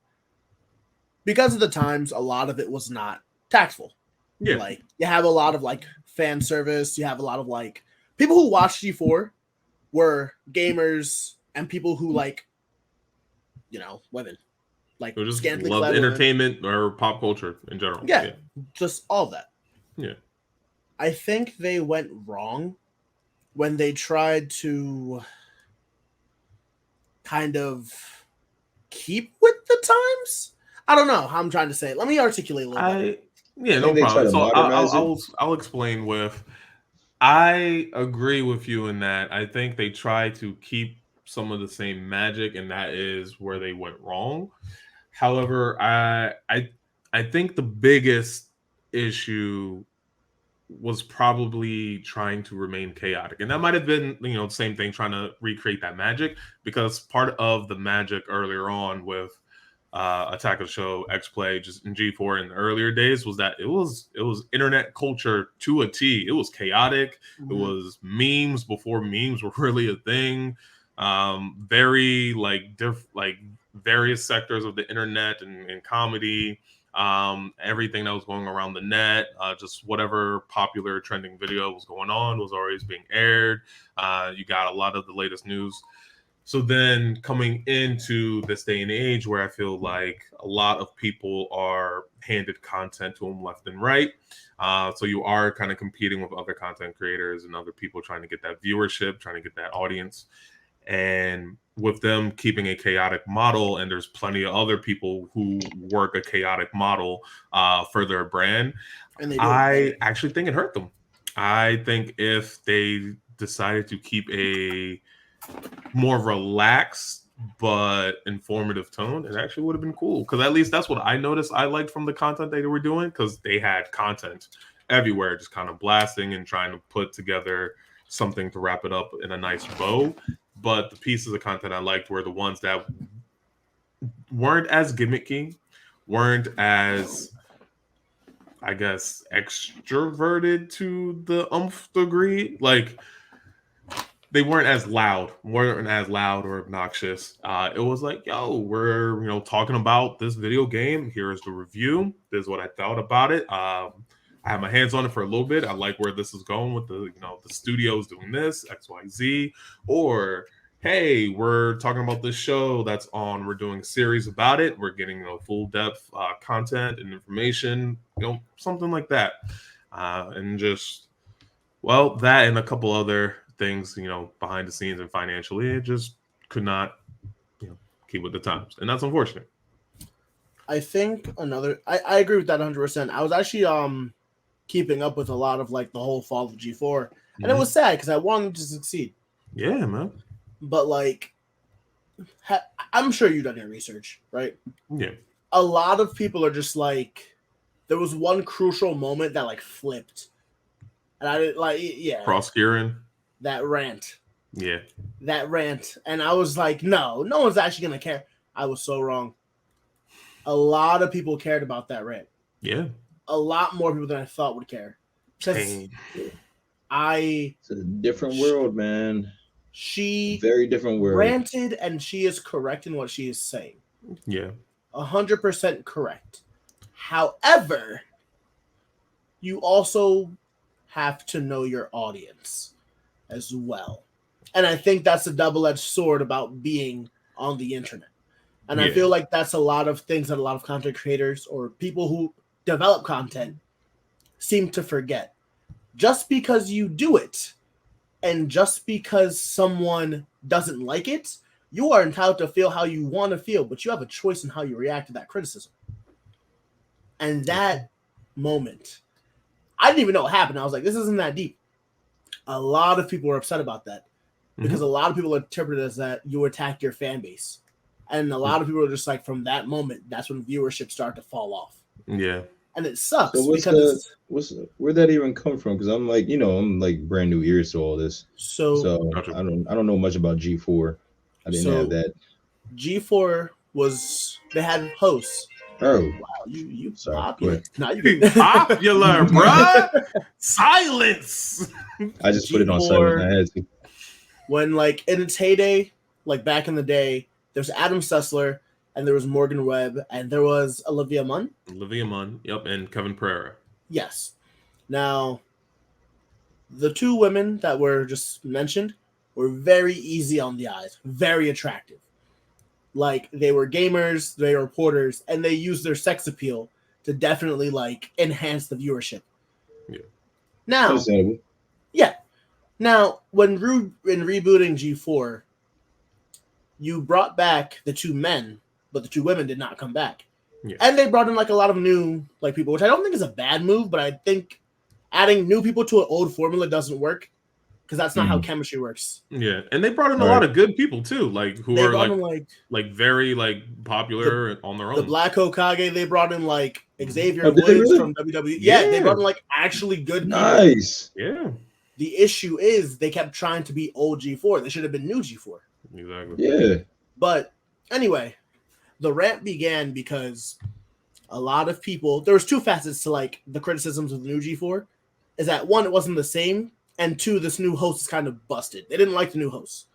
Speaker 2: because of the times, a lot of it was not tactful.
Speaker 1: Yeah,
Speaker 2: like you have a lot of like fan service. You have a lot of like people who watched G4 were gamers and people who like, you know, women, like
Speaker 1: just scantily love entertainment women. Or pop culture in general.
Speaker 2: Yeah, just all of that.
Speaker 1: Yeah,
Speaker 2: I think they went wrong when they tried to kind of keep with the times. I don't know how I'm trying to say it. Let me articulate a little bit.
Speaker 1: Yeah, no problem. So I'll explain with. I agree with you in that. I think they try to keep some of the same magic, and that is where they went wrong. However, I think the biggest issue was probably trying to remain chaotic, and that might have been, you know, the same thing, trying to recreate that magic, because part of the magic earlier on with Attack of the Show, X Play, just in G4 in the earlier days was that it was internet culture to a T. It was chaotic. It was memes before memes were really a thing. Very like various sectors of the internet and comedy. Everything that was going around the net, just whatever popular trending video was going on was always being aired. You got a lot of the latest news. So then coming into this day and age where I feel like a lot of people are handed content to them left and right. So you are kind of competing with other content creators and other people trying to get that viewership, trying to get that audience. And with them keeping a chaotic model, and there's plenty of other people who work a chaotic model for their brand, and I actually think it hurt them. I think if they decided to keep a more relaxed but informative tone, it actually would have been cool. Because at least that's what I noticed I liked from the content they were doing, because they had content everywhere, just kind of blasting and trying to put together something to wrap it up in a nice bow. But the pieces of content I liked were the ones that weren't as gimmicky, weren't as, I guess, extroverted to the degree. Like, they weren't as loud or obnoxious. It was like, yo, we're talking about this video game. Here's the review. This is what I thought about it. I have my hands on it for a little bit. I like where this is going with the studios doing this XYZ. Or hey, we're talking about this show that's on. We're doing a series about it. We're getting full depth content and information. Something like that, and just that and a couple other things, behind the scenes and financially, it just could not, keep with the times, and that's unfortunate.
Speaker 2: I think I agree with that 100%. I was actually keeping up with a lot of like the whole fall of G4, and it was sad because I wanted them to succeed.
Speaker 1: Yeah, man.
Speaker 2: But like, I'm sure you've done your research, right?
Speaker 1: Yeah.
Speaker 2: A lot of people are just like, there was one crucial moment that like flipped, and I didn't like, yeah,
Speaker 1: Cross gearing.
Speaker 2: That rant.
Speaker 1: Yeah.
Speaker 2: That rant. And I was like, no one's actually going to care. I was so wrong. A lot of people cared about that rant.
Speaker 1: Yeah.
Speaker 2: A lot more people than I thought would care. It's
Speaker 3: a different world, man. Very different world.
Speaker 2: Ranted, and she is correct in what she is saying.
Speaker 1: Yeah.
Speaker 2: 100% correct. However, you also have to know your audience as well. And I think that's a double-edged sword about being on the internet. And I feel like that's a lot of things that a lot of content creators or people who develop content seem to forget. Just because you do it and just because someone doesn't like it, you are entitled to feel how you want to feel, but you have a choice in how you react to that criticism. And that moment, I didn't even know what happened. I was like, this isn't that deep. A lot of people were upset about that because a lot of people interpret it as that you attacked your fan base. And a lot of people are just like, from that moment, that's when viewership started to fall off.
Speaker 1: Yeah.
Speaker 2: And it sucks.
Speaker 3: So where'd that even come from? Because I'm like, I'm like brand new ears to all this. So I don't know much about G4. I didn't have that.
Speaker 2: G4 they had hosts.
Speaker 3: Oh
Speaker 2: wow! You
Speaker 3: sorry.
Speaker 2: popular?
Speaker 1: Now you popular, bruh. Silence.
Speaker 3: I just put it on silent. I had to.
Speaker 2: When like in its heyday, like back in the day, there's Adam Sessler and there was Morgan Webb and there was Olivia Munn.
Speaker 1: Yep, and Kevin Pereira.
Speaker 2: Yes. Now, the two women that were just mentioned were very easy on the eyes, very attractive. Like, they were gamers, they were reporters, and they used their sex appeal to definitely, like, enhance the viewership.
Speaker 1: Yeah.
Speaker 2: Now, yeah. Now, when rebooting G4, you brought back the two men, but the two women did not come back.
Speaker 1: Yeah.
Speaker 2: And they brought in, like, a lot of new, like, people, which I don't think is a bad move, but I think adding new people to an old formula doesn't work. Because that's not how chemistry works.
Speaker 1: Yeah, and they brought in a lot of good people too, like who are like very like popular on their own.
Speaker 2: The Black Hokage, they brought in like Xavier Woods from WWE. Yeah, they brought in like actually good people.
Speaker 3: Nice.
Speaker 1: Yeah.
Speaker 2: The issue is they kept trying to be old G4. They should have been new G4.
Speaker 1: Exactly.
Speaker 3: Yeah.
Speaker 2: But anyway, the rant began because a lot of people. There was two facets to like the criticisms of the new G4. Is that one, it wasn't the same. And two, this new host is kind of busted. They didn't like the new host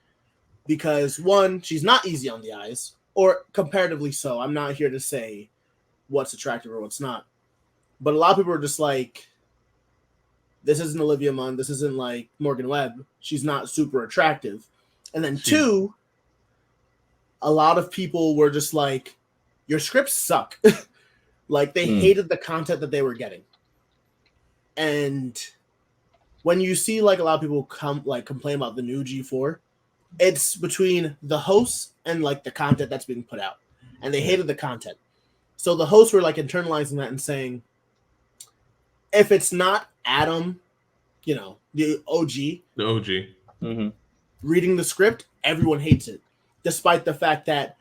Speaker 2: because one, she's not easy on the eyes, or comparatively so. I'm not here to say what's attractive or what's not. But a lot of people are just like, this isn't Olivia Munn. This isn't like Morgan Webb. She's not super attractive. And then two, a lot of people were just like, your scripts suck. Like they hated the content that they were getting. And when you see like a lot of people complain about the new G4, it's between the hosts and like the content that's being put out, and they hated the content. So the hosts were like internalizing that and saying, if it's not Adam you know, the OG,
Speaker 1: The OG.
Speaker 3: Mm-hmm.
Speaker 2: reading the script, everyone hates it, despite the fact that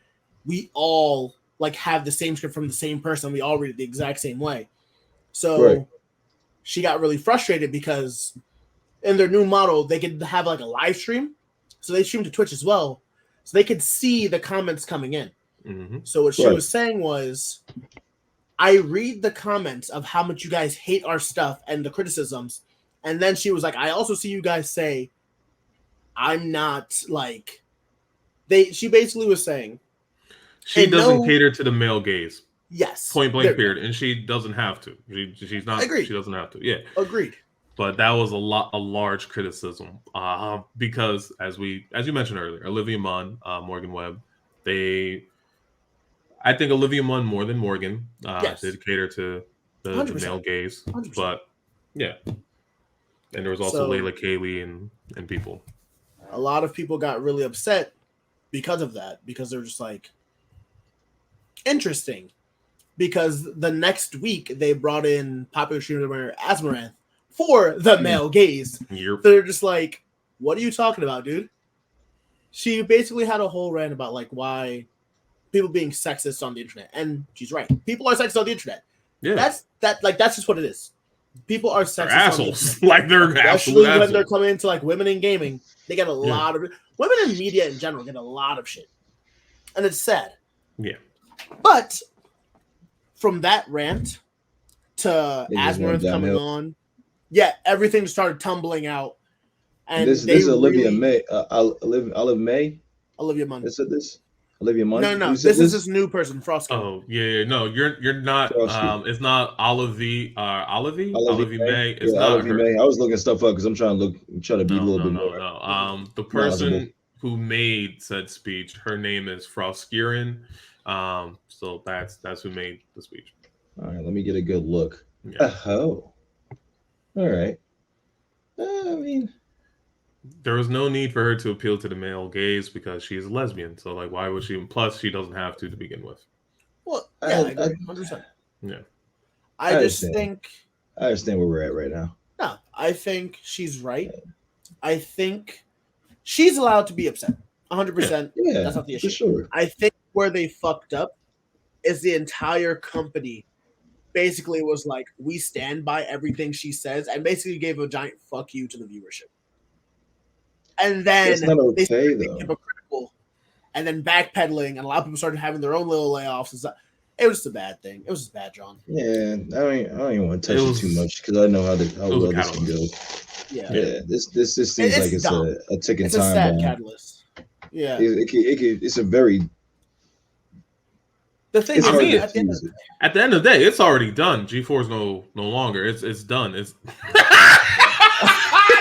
Speaker 2: we all like have the same script from the same person. We all read it the exact same way. So
Speaker 3: Right.
Speaker 2: she got really frustrated because in their new model, they could have like a live stream. So they stream to Twitch as well. So they could see the comments coming in.
Speaker 1: Mm-hmm.
Speaker 2: So what she
Speaker 3: Right.
Speaker 2: was saying was, I read the comments of how much you guys hate our stuff and the criticisms. And then she was like, I also see you guys say, I'm not like, she basically was saying,
Speaker 1: She
Speaker 2: and
Speaker 1: doesn't
Speaker 2: no-
Speaker 1: cater to the male gaze.
Speaker 2: yes.
Speaker 1: Point blank
Speaker 2: there-
Speaker 1: period. And she doesn't have to. She's not.
Speaker 2: Agreed.
Speaker 1: She doesn't have to. Yeah.
Speaker 2: Agreed.
Speaker 1: But that was a large criticism. Because as you mentioned earlier, Olivia Munn, Morgan Webb, I think Olivia Munn more than Morgan
Speaker 2: Yes.
Speaker 1: did cater to the
Speaker 2: 100%.
Speaker 1: male gaze.
Speaker 2: 100%.
Speaker 1: But yeah. And there was also
Speaker 2: So-
Speaker 1: Layla Kaylee and people.
Speaker 2: A lot of people got really upset because of that, because they're just like, interesting. Because the next week they brought in popular streamer Asmaranth for the male gaze.
Speaker 1: Yep.
Speaker 2: They're just like, what are you talking about, dude? She basically had a whole rant about like why people being sexist on the internet, and she's right. People are sexist on the internet.
Speaker 1: Yeah.
Speaker 2: That's just what it is. People are sexist.
Speaker 1: They're
Speaker 2: on the internet.
Speaker 1: assholes. Like they're
Speaker 2: Especially
Speaker 1: absolute
Speaker 2: when they're
Speaker 1: assholes.
Speaker 2: coming into like women in gaming, they get a lot of women in media in general get a lot of shit, and it's sad.
Speaker 1: Yeah.
Speaker 2: But from that rant to
Speaker 3: It just went
Speaker 2: Asmaranth coming
Speaker 3: downhill.
Speaker 2: on, yeah, everything started tumbling out. And
Speaker 3: This
Speaker 2: they
Speaker 3: is Olivia
Speaker 2: really-
Speaker 3: May. Olive May.
Speaker 2: Olivia Munn.
Speaker 3: That said this. Olivia Munn.
Speaker 2: No,
Speaker 3: Who said
Speaker 2: this is this new person, Frosty.
Speaker 1: Oh yeah. No, you're not.
Speaker 3: Frosty.
Speaker 1: It's not Olivie. Olivie May. It's
Speaker 3: Yeah,
Speaker 1: not
Speaker 3: Olivia
Speaker 1: her.
Speaker 3: May. I was looking stuff up because I'm trying to be a little bit more.
Speaker 1: No. The person who made said speech, her name is Froskirin. So that's who made the speech.
Speaker 3: All right, let me get a good look.
Speaker 1: Yeah.
Speaker 3: Oh, all right. I mean,
Speaker 1: There was no need for her to appeal to the male gaze because she's a lesbian. So like, why would she? Plus, she doesn't have to begin with.
Speaker 2: Well, yeah, I
Speaker 3: I-
Speaker 2: agree, 100%.
Speaker 1: Yeah.
Speaker 2: I just
Speaker 3: understand.
Speaker 2: think
Speaker 3: I understand where we're at right now.
Speaker 2: no, I think she's right. I think she's allowed to be upset. 100%.
Speaker 3: Yeah,
Speaker 2: That's not the issue.
Speaker 3: for sure.
Speaker 2: I think where they fucked up is the entire company basically was like, we stand by everything she says, and basically gave a giant fuck you to the viewership. And then
Speaker 3: That's not
Speaker 2: they
Speaker 3: okay
Speaker 2: started being
Speaker 3: though.
Speaker 2: hypocritical, and then backpedaling, and a lot of people started having their own little layoffs. And stuff. It was just a bad thing. It was just bad, John.
Speaker 3: Yeah, I don't even want to touch
Speaker 1: It
Speaker 3: it,
Speaker 1: was-
Speaker 3: too much because I know how
Speaker 1: was
Speaker 3: well
Speaker 1: a
Speaker 3: this can go.
Speaker 2: Yeah,
Speaker 3: Yeah, this seems
Speaker 2: It's
Speaker 3: like it's
Speaker 2: dumb.
Speaker 3: a ticking
Speaker 2: it's a
Speaker 3: time
Speaker 2: sad
Speaker 3: bomb.
Speaker 2: catalyst. Yeah,
Speaker 3: It's a very.
Speaker 2: the thing
Speaker 3: It's
Speaker 2: is,
Speaker 1: hard to
Speaker 2: at the end of
Speaker 3: use it.
Speaker 1: At the end of the day, it's already done. G4 is no longer. It's done. It's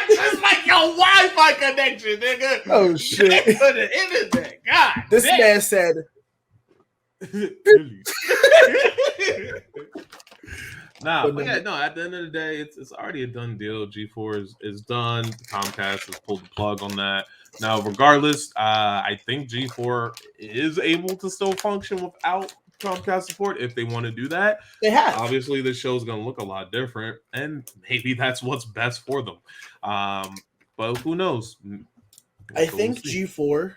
Speaker 1: just like your Wi-Fi connection, nigga.
Speaker 2: oh shit,
Speaker 1: To the internet. God.
Speaker 2: this
Speaker 1: damn.
Speaker 2: man said,
Speaker 1: But yeah, no. At the end of the day, it's already a done deal. G4 is done. Comcast has pulled the plug on that. Now, regardless, I think G4 is able to still function without Comcast support if they want to do that.
Speaker 2: they have.
Speaker 1: Obviously, the show's going to look a lot different, and maybe that's what's best for them. But who knows?
Speaker 2: I
Speaker 1: So
Speaker 2: think
Speaker 1: we'll see.
Speaker 2: G4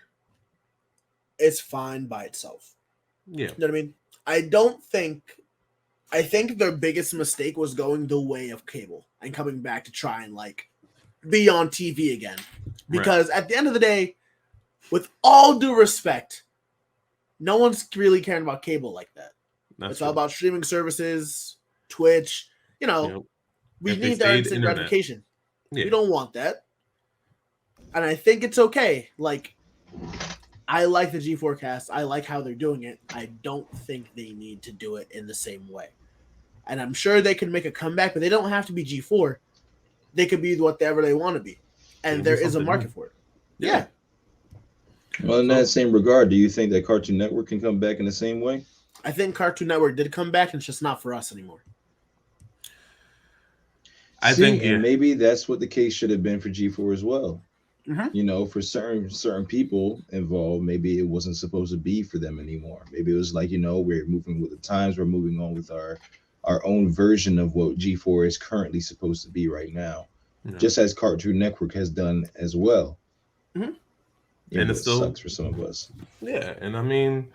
Speaker 2: is fine by itself.
Speaker 1: Yeah,
Speaker 2: You know what I mean? I think their biggest mistake was going the way of cable and coming back to try and like be on TV again. Because at the end of the day, with all due respect, no one's really caring about cable like that.
Speaker 1: that's
Speaker 2: It's all
Speaker 1: true.
Speaker 2: about streaming services, Twitch. You know,
Speaker 1: Yep.
Speaker 2: we
Speaker 1: If they
Speaker 2: need that
Speaker 1: stayed
Speaker 2: instant
Speaker 1: internet.
Speaker 2: gratification.
Speaker 1: Yeah.
Speaker 2: We don't want that. And I think it's okay. Like, I like the G forecast. I like how they're doing it. I don't think they need to do it in the same way. And I'm sure they can make a comeback, but they don't have to be G4. They could be whatever they want to be. And
Speaker 1: Maybe
Speaker 2: there is a
Speaker 1: something
Speaker 2: market
Speaker 1: new.
Speaker 2: for it.
Speaker 1: Yeah.
Speaker 3: Well, in that same regard, do you think that Cartoon Network can come back in the same way?
Speaker 2: I think Cartoon Network did come back, and it's just not for us anymore.
Speaker 1: I think
Speaker 3: and maybe that's what the case should have been for G4 as well.
Speaker 2: Mhm.
Speaker 3: You know, for certain people involved, maybe it wasn't supposed to be for them anymore. Maybe it was like, you know, we're moving with the times, we're moving on with our own version of what G4 is currently supposed to be right now. just as Cartoon Network has done as well.
Speaker 2: Mhm.
Speaker 1: And it still
Speaker 3: sucks for some of us.
Speaker 1: Yeah, and I mean,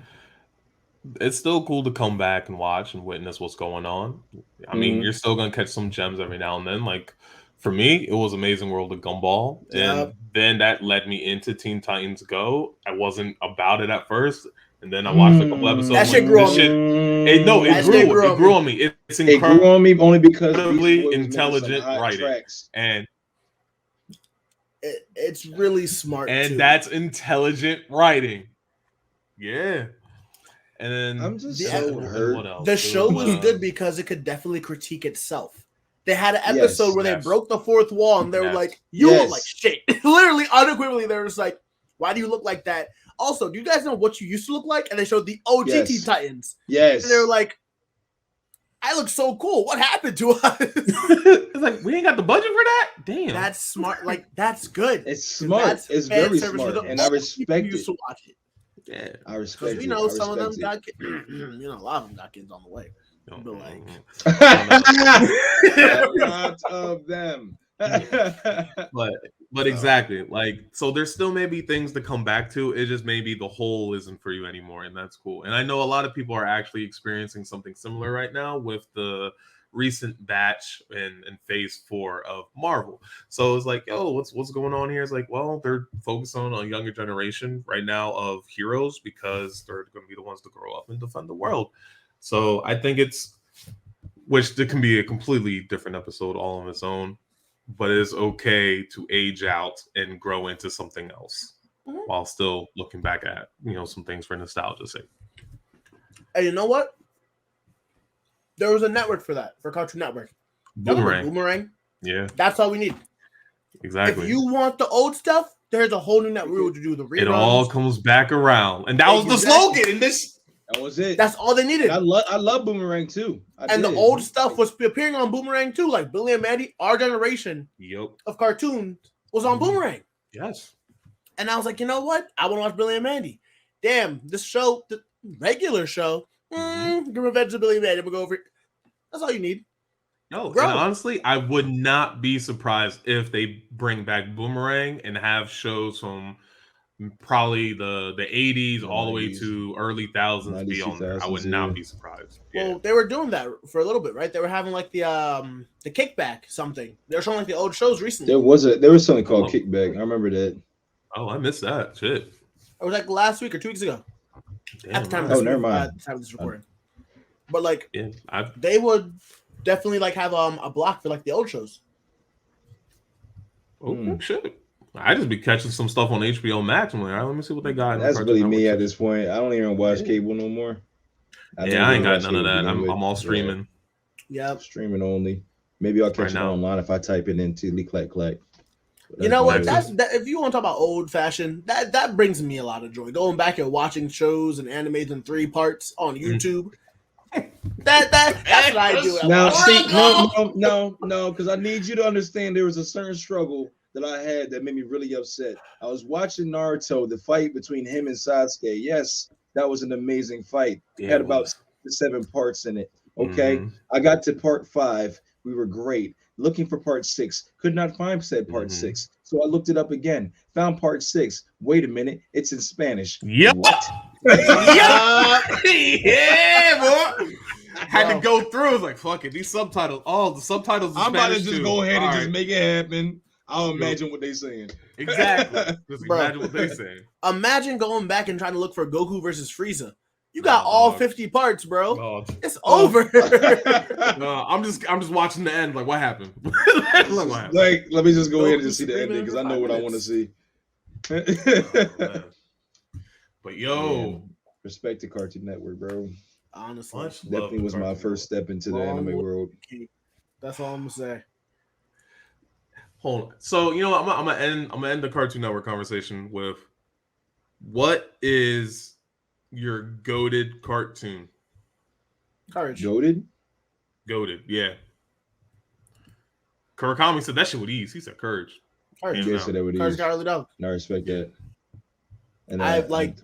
Speaker 1: it's still cool to come back and watch and witness what's going on. I mean, you're still gonna catch some gems every now and then. Like for me, it was Amazing World of Gumball, and then that led me into Teen Titans Go. I wasn't about it at first, and then I watched a couple episodes.
Speaker 2: That shit grew on me.
Speaker 1: It grew on me. It's
Speaker 3: It grew on me only because
Speaker 1: incredibly intelligent writing,
Speaker 3: tracks.
Speaker 1: and
Speaker 2: it's really smart.
Speaker 1: And
Speaker 2: too.
Speaker 1: That's intelligent writing. Yeah. And then
Speaker 3: I'm just so hurt.
Speaker 1: What else?
Speaker 2: The show was good because it could definitely critique itself. They had an episode where they broke the fourth wall and they were like, "You look like shit." Literally, unequivocally, they were just like, "Why do you look like that?" Also, do you guys know what you used to look like? And they showed the OG Teen Titans.
Speaker 3: Yes.
Speaker 2: And they were like, "I look so cool. What happened to us?"
Speaker 1: It's like, we ain't got the budget for that? Damn.
Speaker 2: That's smart. Like, that's good.
Speaker 3: It's smart. It's very smart. And I respect it.
Speaker 2: Used to watch it.
Speaker 1: Yeah.
Speaker 3: I respect it.
Speaker 2: We know some of them got kids. A lot of them got kids on the way. But like,
Speaker 3: a lot of them.
Speaker 1: but exactly, like, so there still may be things to come back to. It just maybe the whole isn't for you anymore, and that's cool. And I know a lot of people are actually experiencing something similar right now with the recent batch in phase 4 of Marvel. So it's like, oh, what's going on here? It's like, well, they're focused on a younger generation right now of heroes because they're going to be the ones to grow up and defend the world. So I think which it can be a completely different episode all on its own, but it's okay to age out and grow into something else while still looking back at, some things for nostalgia's sake.
Speaker 2: And you know what? There was a network for that, for Cartoon Network. Boomerang.
Speaker 1: Yeah.
Speaker 2: That's all we need.
Speaker 1: Exactly.
Speaker 2: If you want the old stuff, there's a whole new network to do the reruns.
Speaker 1: It all comes back around. And that was the slogan in this.
Speaker 3: That was it.
Speaker 2: That's all they needed.
Speaker 3: I love Boomerang too.
Speaker 2: The old stuff was appearing on Boomerang too, like Billy and Mandy. Our generation of cartoons was on Boomerang.
Speaker 1: Yes.
Speaker 2: And I was like, you know what? I want to watch Billy and Mandy. Damn, this show, the regular show, the Revenge of Billy and Mandy. We'll go over it. That's all you need.
Speaker 1: No, and honestly, I would not be surprised if they bring back Boomerang and have shows from probably the 80s all the way to early thousands be on there. I would not be surprised.
Speaker 2: Well, they were doing that for a little bit, right? They were having like the kickback something. They were showing like the old shows recently.
Speaker 3: There was something called Kickback. I remember that.
Speaker 1: Oh, I missed that. Shit.
Speaker 2: It was like last week or 2 weeks ago.
Speaker 1: Damn,
Speaker 2: at the time
Speaker 3: never mind.
Speaker 2: At the time of this recording. But like,
Speaker 1: yeah,
Speaker 2: they would definitely like have a block for like the old shows.
Speaker 1: Oh shit! I just be catching some stuff on HBO Max. I'm like, all right, let me see what they got.
Speaker 3: That's really me at this point. I don't even watch cable no more.
Speaker 1: I ain't got none of that. I'm all streaming.
Speaker 2: Yeah,
Speaker 3: streaming only. Maybe I'll catch it online if I type it into Lee Clack Clack.
Speaker 2: You know what? That's if you want to talk about old fashioned, that brings me a lot of joy. Going back and watching shows and animes in 3 parts on YouTube. That's what I do.
Speaker 3: Now, see, no, because I need you to understand there was a certain struggle that I had that made me really upset. I was watching Naruto, the fight between him and Sasuke. Yes, that was an amazing fight. It had about 7 parts in it. Okay, I got to part 5. We were great. Looking for part 6, could not find said part 6. So I looked it up again, found part 6. Wait a minute, it's in Spanish.
Speaker 1: Yep.
Speaker 3: What?
Speaker 1: Yeah, boy. Had to go through. I was like, fuck it. These subtitles. Oh, the subtitles.
Speaker 3: I'm about to just go ahead and
Speaker 1: just
Speaker 3: make it happen. I'll imagine what they're saying.
Speaker 1: Exactly. Just imagine what they're saying.
Speaker 2: Imagine going back and trying to look for Goku versus Frieza. You got all 50 parts, bro.
Speaker 1: Oh,
Speaker 2: it's over.
Speaker 1: No, I'm just watching the end. Like, what happened?
Speaker 3: Like, let me just go ahead and just see the ending because I know what I want to see.
Speaker 1: But yo,
Speaker 3: respect to Cartoon Network, bro.
Speaker 2: Honestly,
Speaker 3: definitely was my first step into the anime world.
Speaker 2: That's all I'm gonna say.
Speaker 1: Hold on. So I'm gonna end the Cartoon Network conversation with what is your goated cartoon?
Speaker 2: Courage.
Speaker 3: Goated,
Speaker 1: yeah. KuroKami said that shit with ease. He said Courage.
Speaker 2: Courage.
Speaker 3: Yeah, said that with
Speaker 2: Courage
Speaker 3: ease.
Speaker 2: got really dope.
Speaker 3: I respect that. And
Speaker 2: I like.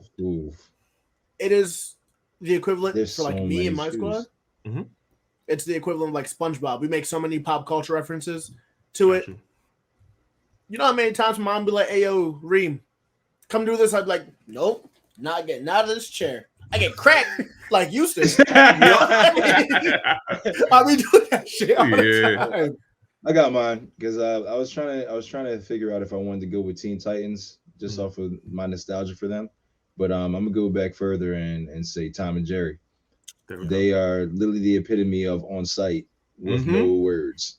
Speaker 2: It is the equivalent for like me and my squad.
Speaker 1: Mm-hmm.
Speaker 2: It's the equivalent of like SpongeBob. We make so many pop culture references to it You know how many times mom be like, "Hey, yo, Reem, come do this." I'd be like, "Nope, not getting out of this chair. I get cracked like Eustace." I be doing that shit all the time.
Speaker 3: I got mine because I was trying to figure out if I wanted to go with Teen Titans just off of my nostalgia for them, but I'm gonna go back further and say Tom and Jerry. They are literally the epitome of on site with no words,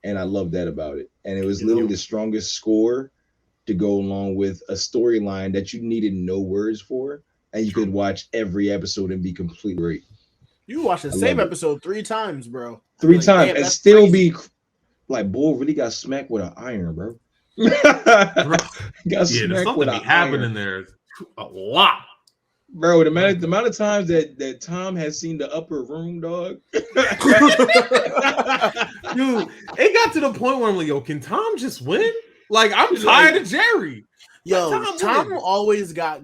Speaker 3: and I love that about it. And it was literally the strongest score to go along with a storyline that you needed no words for, and you could watch every episode and be completely great.
Speaker 2: You watch the same episode 3 times, bro.
Speaker 3: 3 times and still crazy. Be like, boy, really got smacked with an iron, bro.
Speaker 1: Got smacked with an iron. Happening there a lot.
Speaker 3: Bro, the amount of times that Tom has seen the upper room, dog.
Speaker 1: Dude, it got to the point where I'm like, yo, can Tom just win? Like, I'm tired of Jerry.
Speaker 2: Yo, Tom always got.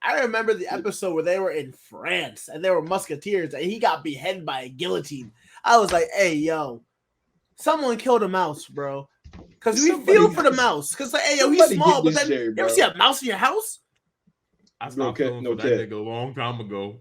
Speaker 2: I remember the episode where they were in France and they were musketeers and he got beheaded by a guillotine. I was like, hey, yo, someone killed a mouse, bro. Because we feel for the mouse. Because, like, hey, yo, he's small, but then you ever see a mouse in your house?
Speaker 1: I stopped feeling for that nigga a long time ago.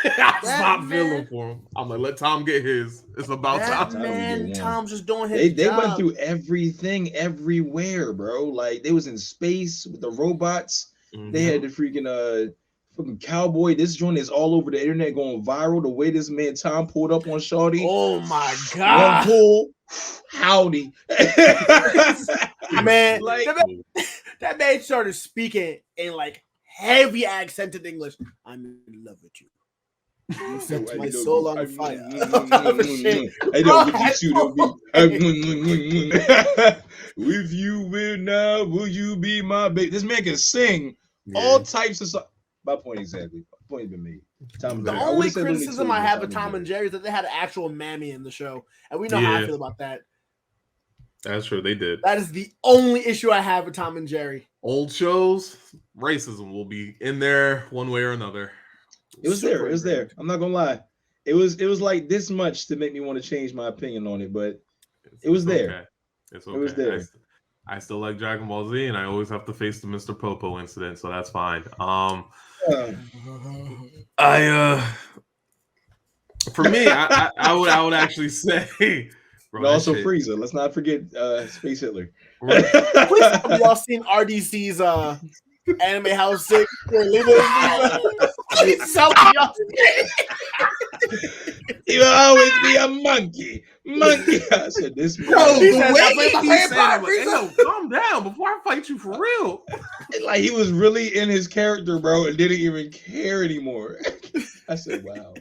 Speaker 1: I stopped feeling for him. I'm like, let Tom get his. It's about time.
Speaker 2: Man, Tom's just doing his
Speaker 3: They went through everything everywhere, bro. Like, they was in space with the robots. They had the freaking fucking cowboy. This joint is all over the internet going viral. The way this man Tom pulled up on Shawty.
Speaker 2: Oh my god.
Speaker 3: One pull, howdy.
Speaker 2: Man, like, that man started speaking in like heavy accented English. I'm in love with you. You set my soul on fire.
Speaker 3: I don't get you. With you will now, will you be my baby? This man can sing all types of songs. My point exactly. My point been made.
Speaker 2: The only criticism I have of Tom and Jerry is that they had an actual mammy in the show, and we know how I feel about that.
Speaker 1: That's true. They did.
Speaker 2: That is the only issue I have with Tom and Jerry.
Speaker 1: Old shows, racism will be in there one way or another.
Speaker 3: It was there. It was there. I'm not gonna lie. It was like this much to make me want to change my opinion on it, but it was there.
Speaker 1: Okay. It's okay.
Speaker 3: It was there.
Speaker 1: I still like Dragon Ball Z, and I always have to face the Mr. Popo incident, so that's fine. For me, I would actually say,
Speaker 3: bro, also Frieza. Let's not forget Space Hitler.
Speaker 2: Have y'all seen RDC's Anime House 6?
Speaker 3: You will always be a monkey. I said this.
Speaker 1: Bro, calm down before I fight you for real.
Speaker 3: Like he was really in his character, bro, and didn't even care anymore. I said, "Wow."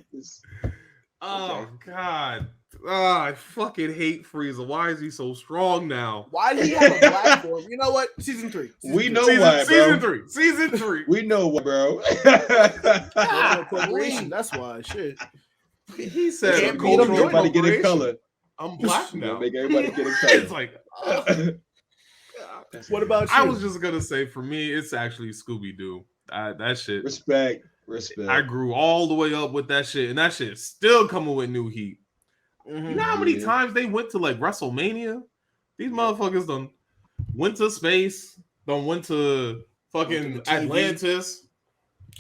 Speaker 1: Oh God. I fucking hate Frieza. Why is he so strong now?
Speaker 2: Why did he have a black form? You know what? Season 3.
Speaker 3: We know why, bro.
Speaker 1: Season 3.
Speaker 3: We know why, bro.
Speaker 2: That's why. Shit.
Speaker 1: He said,
Speaker 3: "Can't beat him. Everybody get a color.
Speaker 1: I'm black now.
Speaker 3: Make everybody get a color."
Speaker 1: It's like,
Speaker 2: what about you?
Speaker 1: I was just gonna say, for me, it's actually Scooby Doo. That shit.
Speaker 3: Respect.
Speaker 1: I grew all the way up with that shit, and that shit is still coming with new heat. You know how many times they went to like WrestleMania? These motherfuckers done went to space, done went to fucking Atlantis.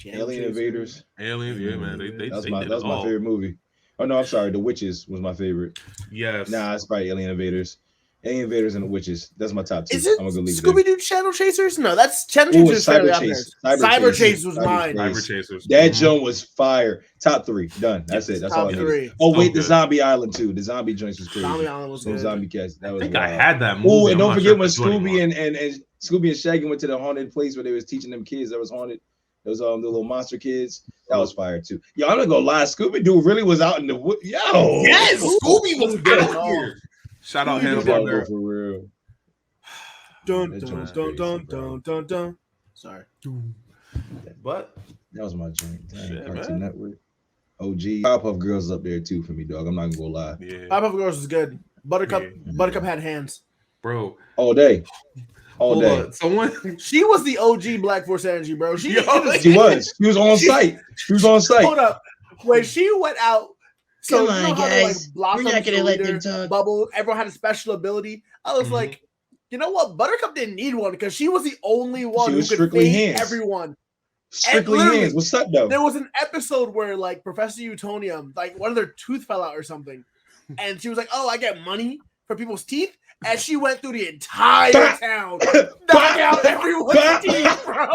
Speaker 3: Alien Invaders.
Speaker 1: Aliens, yeah, man. That
Speaker 3: was my favorite movie. Oh no, I'm sorry. The Witches was my favorite.
Speaker 1: Yes.
Speaker 3: Nah, it's probably Alien Invaders. Alien Invaders and the Witches. That's my top 2.
Speaker 2: Is it
Speaker 3: I'm gonna go leave
Speaker 2: Scooby Doo Channel Chasers? No, that's Channel Chasers. Cyber Chase was mine.
Speaker 1: Cyber Chasers.
Speaker 3: That joint was fire. Top 3. Done. That's it. That's all I need. Oh wait, the Zombie Island too. The zombie joints was crazy.
Speaker 2: Zombie Island was good.
Speaker 3: Zombie cats. That was.
Speaker 1: I think I had that movie.
Speaker 3: Oh, and don't forget when Scooby and Scooby and Shaggy went to the haunted place where they was teaching them kids that was haunted. Those the little monster kids. That was fire too. Yo, I'm not gonna lie. Scooby Doo really was out in the wood. Yo,
Speaker 1: yes, Scooby was out here. Shout out Hanna-Barbera
Speaker 3: for real.
Speaker 2: Dun dun dun dun dun dun dun. Sorry,
Speaker 1: but
Speaker 3: that was my joint. Cartoon Network. OG. Powerpuff Girls up there too for me, dog. I'm not gonna go lie.
Speaker 2: Yeah. Powerpuff Girls was good. Buttercup had hands,
Speaker 1: bro.
Speaker 3: All day.
Speaker 2: She was the OG Black Force Energy, bro. She was.
Speaker 3: She was on site. She was on site.
Speaker 2: Hold up. When she went out, so
Speaker 5: come on, guys. We're not gonna let them talk.
Speaker 2: Bubble. Everyone had a special ability. I was like, You know what? Buttercup didn't need one because she was the only one who
Speaker 3: was
Speaker 2: could
Speaker 3: strictly
Speaker 2: fade
Speaker 3: hands.
Speaker 2: everyone.
Speaker 3: Strictly hands. What's up, though?
Speaker 2: There was an episode where like Professor Utonium, like one of their tooth fell out or something, and she was like, "Oh, I get money for people's teeth," and she went through the entire town, knocking out everyone's teeth, bro.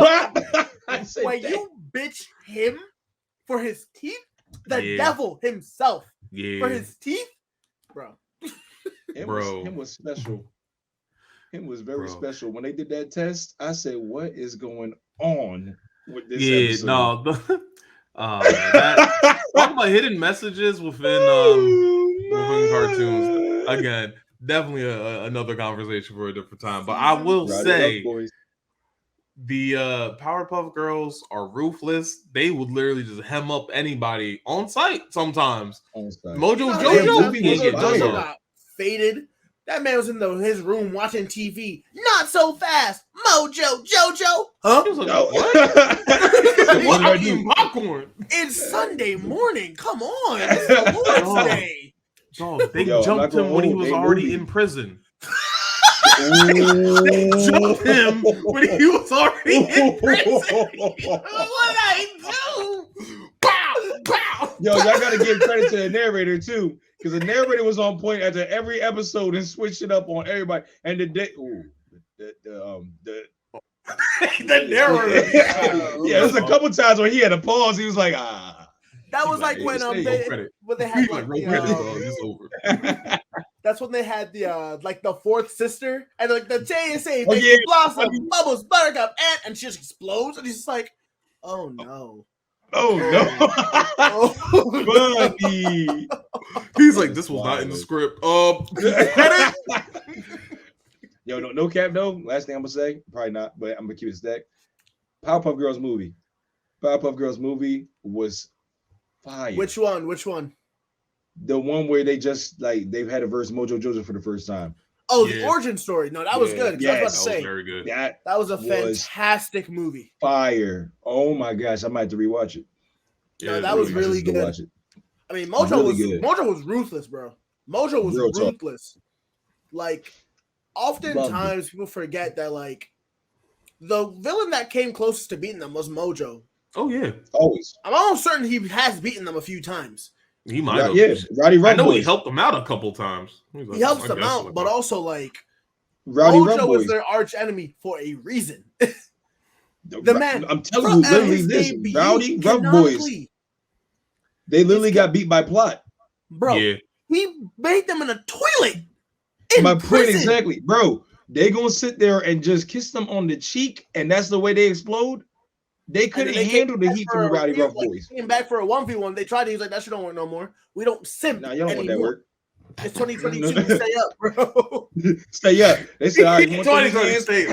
Speaker 2: When you bitch him for his teeth, the devil himself for his teeth, bro.
Speaker 3: Him was special. Him was very special. When they did that test, I said, "What is going on with this episode?"
Speaker 1: Talk about hidden messages within cartoons. Again, definitely another conversation for a different time. But I will say, the Powerpuff Girls are ruthless. They would literally just hem up anybody on sight sometimes. Mojo Jojo
Speaker 2: got faded. That man was in his room watching TV. Not so fast, Mojo Jojo. Huh?
Speaker 1: He was like, what? What are you popcorn?
Speaker 2: It's Sunday morning. Come on, it's the Lord's Day.
Speaker 1: Dog, they jumped him when he was already in prison. They jumped him when he was already in prison. What I do? Pow, pow.
Speaker 3: Yo, y'all gotta give credit to the narrator too, because the narrator was on point after every episode and switched it up on everybody. And the narrator. Yeah, there's a couple times where he had a pause. He was like,
Speaker 2: That was like when they had
Speaker 1: it's over.
Speaker 2: That's when they had the fourth sister and like the JSA Blossom, Bubbles, Buttercup, and she just explodes and he's just like, oh no.
Speaker 3: Oh no. Buddy.
Speaker 1: He's like, this was not in the script. Credit.
Speaker 3: Yo, no cap though. Last thing I'm gonna say, probably not, but I'm gonna keep it stacked. Powerpuff Girls movie. Powerpuff Girls movie was fire.
Speaker 2: Which one?
Speaker 3: The one where they just like they've had a verse Mojo Jojo for the first time.
Speaker 2: Oh, the origin story. No, that was good.
Speaker 3: Yeah,
Speaker 2: I was about to say,
Speaker 1: very good.
Speaker 2: That was a fantastic movie.
Speaker 3: Fire. Oh my gosh, I might have to rewatch it.
Speaker 2: Yeah, that was really good. Watch it. I mean, Mojo was ruthless, bro. Mojo was ruthless. Like, oftentimes people forget that like the villain that came closest to beating them was Mojo.
Speaker 1: Oh yeah,
Speaker 3: always.
Speaker 2: I'm almost certain he has beaten them a few times.
Speaker 1: He might have.
Speaker 3: Yeah, Roddy Rumboy.
Speaker 1: I know he helped them out a couple times.
Speaker 2: He helps them out, but also like
Speaker 3: Rowdy
Speaker 2: Mojo
Speaker 3: Rumboy
Speaker 2: was their arch enemy for a reason. The man,
Speaker 3: I'm telling you, literally this Rowdy Rumboys. They literally got beat by plot,
Speaker 2: bro. Yeah. He made them in a toilet.
Speaker 3: My point exactly, bro. They gonna sit there and just kiss them on the cheek, and that's the way they explode. They couldn't handle the heat from the Rowdy Rough Boys.
Speaker 2: Came back for a 1v1. They tried to use like that shit don't work no more. We don't simp.
Speaker 3: Nah, you don't want that work.
Speaker 2: It's 2022. Stay up, bro.
Speaker 3: Stay up. They said, all right, you want
Speaker 1: 2020
Speaker 3: stay.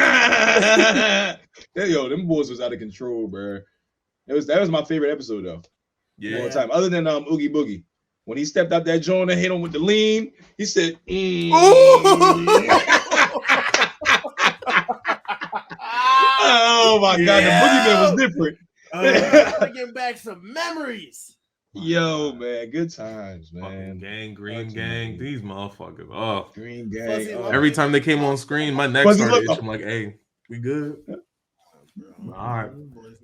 Speaker 3: Yo, them boys was out of control, bro. That was my favorite episode though.
Speaker 1: Yeah.
Speaker 3: All time. Other than Oogie Boogie. When he stepped out that joint and hit him with the lean, he said, oh my God, the boogeyman was different.
Speaker 2: Getting back some memories.
Speaker 3: Yo, man, good times, man.
Speaker 1: Gang, Green Gang, these motherfuckers. Oh,
Speaker 3: Green Gang.
Speaker 1: Every time they came on screen, my neck started itching. I'm like, hey, we good? All right.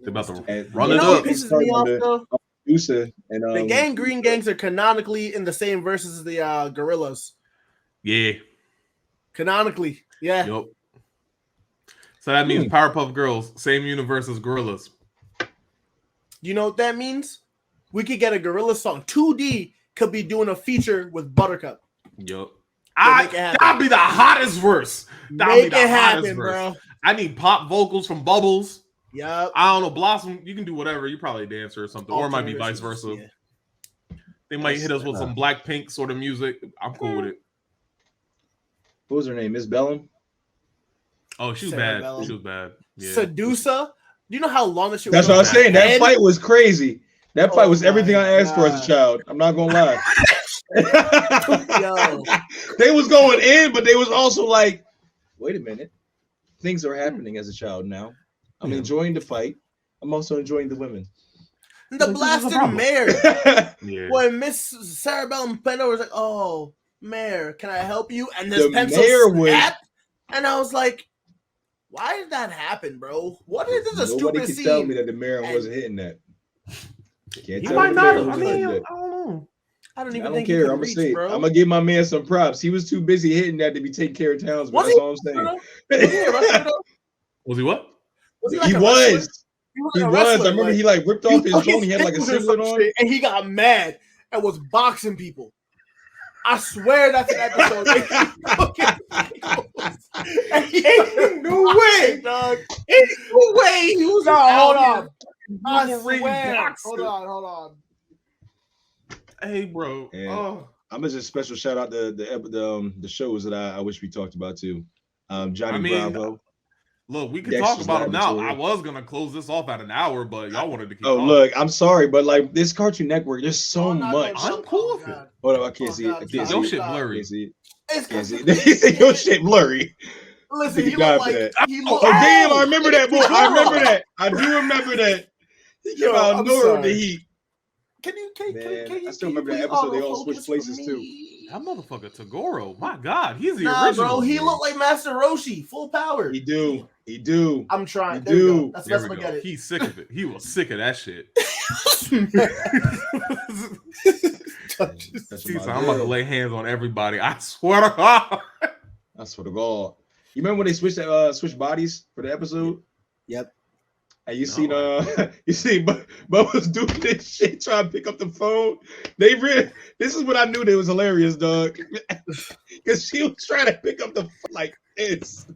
Speaker 1: They're about to run it up.
Speaker 2: Pisses me off, though?
Speaker 3: And,
Speaker 2: the Gang Green Gangs are canonically in the same verses as the Gorillas.
Speaker 1: Yeah.
Speaker 2: Canonically, yeah.
Speaker 1: Yep. So that means Powerpuff Girls, same universe as Gorillas.
Speaker 2: You know what that means? We could get a Gorilla song. 2D could be doing a feature with Buttercup.
Speaker 1: Yep. That'd be the hottest verse.
Speaker 2: That'd be the hottest verse. Bro.
Speaker 1: I need pop vocals from Bubbles.
Speaker 2: Yep.
Speaker 1: I don't know. Blossom, you can do whatever. You probably a dancer or something. Or it might be vice versa. Yeah. They might hit us with some Blackpink sort of music. I'm cool with it.
Speaker 3: What was her name? Miss Bellum?
Speaker 1: Oh, she was bad. Bellum. She was bad. Yeah.
Speaker 2: Sedusa. Do you know how long that shit
Speaker 3: was? That's what I was saying. That fight was crazy. That fight was everything I asked for as a child. I'm not gonna lie. They was going in, but they was also like, wait a minute. Things are happening as a child now. I'm enjoying the fight. I'm also enjoying the women.
Speaker 2: The blasted mayor. When Miss Sarah Bellum bent over, was like, oh, mayor, can I help you? And this pencil snapped. And I was like, why did that happen, bro? What is this? A
Speaker 3: Nobody
Speaker 2: stupid
Speaker 3: can
Speaker 2: scene?
Speaker 3: tell me that the Marin wasn't hitting that. Can't
Speaker 1: He
Speaker 3: tell
Speaker 1: might
Speaker 3: me
Speaker 1: not
Speaker 3: the
Speaker 1: have. I
Speaker 3: Marin wasn't
Speaker 1: mean,
Speaker 3: hitting
Speaker 1: I
Speaker 3: that.
Speaker 1: don't know.
Speaker 2: I don't
Speaker 3: I
Speaker 2: even
Speaker 3: don't
Speaker 2: think
Speaker 3: care.
Speaker 2: he
Speaker 3: I'm
Speaker 2: could
Speaker 3: gonna
Speaker 2: reach,
Speaker 3: say,
Speaker 2: bro.
Speaker 3: I'm gonna give my man some props. He was too busy hitting that to be taking care of Townsend.
Speaker 2: Was
Speaker 3: That's
Speaker 2: he?
Speaker 3: all I'm saying.
Speaker 2: Was he a wrestler though?
Speaker 1: Was he what?
Speaker 2: Was he
Speaker 3: He
Speaker 2: like a wrestler?
Speaker 3: was.
Speaker 2: He was.
Speaker 3: He
Speaker 2: like a
Speaker 3: was.
Speaker 2: wrestler,
Speaker 3: I remember
Speaker 2: like,
Speaker 3: he like ripped off his
Speaker 2: took
Speaker 3: phone. He had like a
Speaker 2: fingers or
Speaker 3: singlet
Speaker 2: some
Speaker 3: on.
Speaker 2: shit, and he got mad and was boxing people. I swear that's an episode.
Speaker 3: Ain't no way,
Speaker 2: dog.
Speaker 3: Ain't no way he was
Speaker 2: No,
Speaker 3: out
Speaker 2: hold
Speaker 3: here
Speaker 2: on. I
Speaker 1: Wolverine
Speaker 2: swear.
Speaker 1: boxing.
Speaker 2: Hold on.
Speaker 1: Hey, bro.
Speaker 3: And
Speaker 1: Oh,
Speaker 3: I'm gonna just special shout out the shows that I wish we talked about too. Johnny
Speaker 1: I mean,
Speaker 3: Bravo.
Speaker 1: look, we can
Speaker 3: Dexter's
Speaker 1: talk about him now.
Speaker 3: Laboratory.
Speaker 1: I was gonna close this off at an hour, but y'all wanted to keep
Speaker 3: Oh
Speaker 1: talking.
Speaker 3: look, I'm sorry, but like this Cartoon Network, there's so
Speaker 2: I'm not
Speaker 3: much.
Speaker 2: gonna-
Speaker 1: I'm cool with it.
Speaker 2: God.
Speaker 3: Hold on, I can't
Speaker 2: Oh,
Speaker 3: see it. I
Speaker 2: God,
Speaker 3: can't
Speaker 2: stop,
Speaker 3: see
Speaker 1: Your
Speaker 3: it.
Speaker 1: shit
Speaker 2: stop.
Speaker 3: I
Speaker 1: blurry.
Speaker 3: can't see it.
Speaker 2: It's
Speaker 3: Can't see it.
Speaker 2: because
Speaker 3: He said your shit blurry.
Speaker 2: listen,
Speaker 3: Nigga
Speaker 2: he
Speaker 3: died
Speaker 2: looked
Speaker 3: for
Speaker 2: like
Speaker 3: that.
Speaker 2: he
Speaker 3: Oh
Speaker 2: looked.
Speaker 3: damn, I remember that boy. I
Speaker 2: Totoro.
Speaker 3: remember that. I do remember that. He came
Speaker 2: Yo,
Speaker 3: out of
Speaker 2: I'm
Speaker 3: nowhere with the
Speaker 2: sorry.
Speaker 3: heat.
Speaker 2: Can you
Speaker 3: Man, I still
Speaker 2: can you
Speaker 3: remember that
Speaker 2: please
Speaker 3: episode. They all
Speaker 2: autofocus
Speaker 3: switched places
Speaker 2: for
Speaker 3: too.
Speaker 2: me?
Speaker 1: That motherfucker Tagoro. My God, he's the
Speaker 2: Nah,
Speaker 1: original.
Speaker 2: bro, he
Speaker 3: man.
Speaker 2: looked like Master Roshi, full power.
Speaker 3: He do. He do.
Speaker 2: I'm trying.
Speaker 3: He
Speaker 2: There we go.
Speaker 3: do.
Speaker 2: That's the
Speaker 1: There
Speaker 2: best
Speaker 1: we
Speaker 2: I
Speaker 1: go.
Speaker 2: get it.
Speaker 1: He's sick of it. He was sick of that shit.
Speaker 3: That's
Speaker 1: He
Speaker 3: my
Speaker 1: said, I'm about to
Speaker 3: girl.
Speaker 1: lay hands on everybody. I swear to God.
Speaker 3: I swear to God. You remember when they switched bodies for the episode?
Speaker 2: Yep.
Speaker 3: And you
Speaker 1: No.
Speaker 3: seen Bubba's doing this shit, trying to pick up the phone. This is what I knew that was hilarious, dog. Because she was trying to pick up the like this.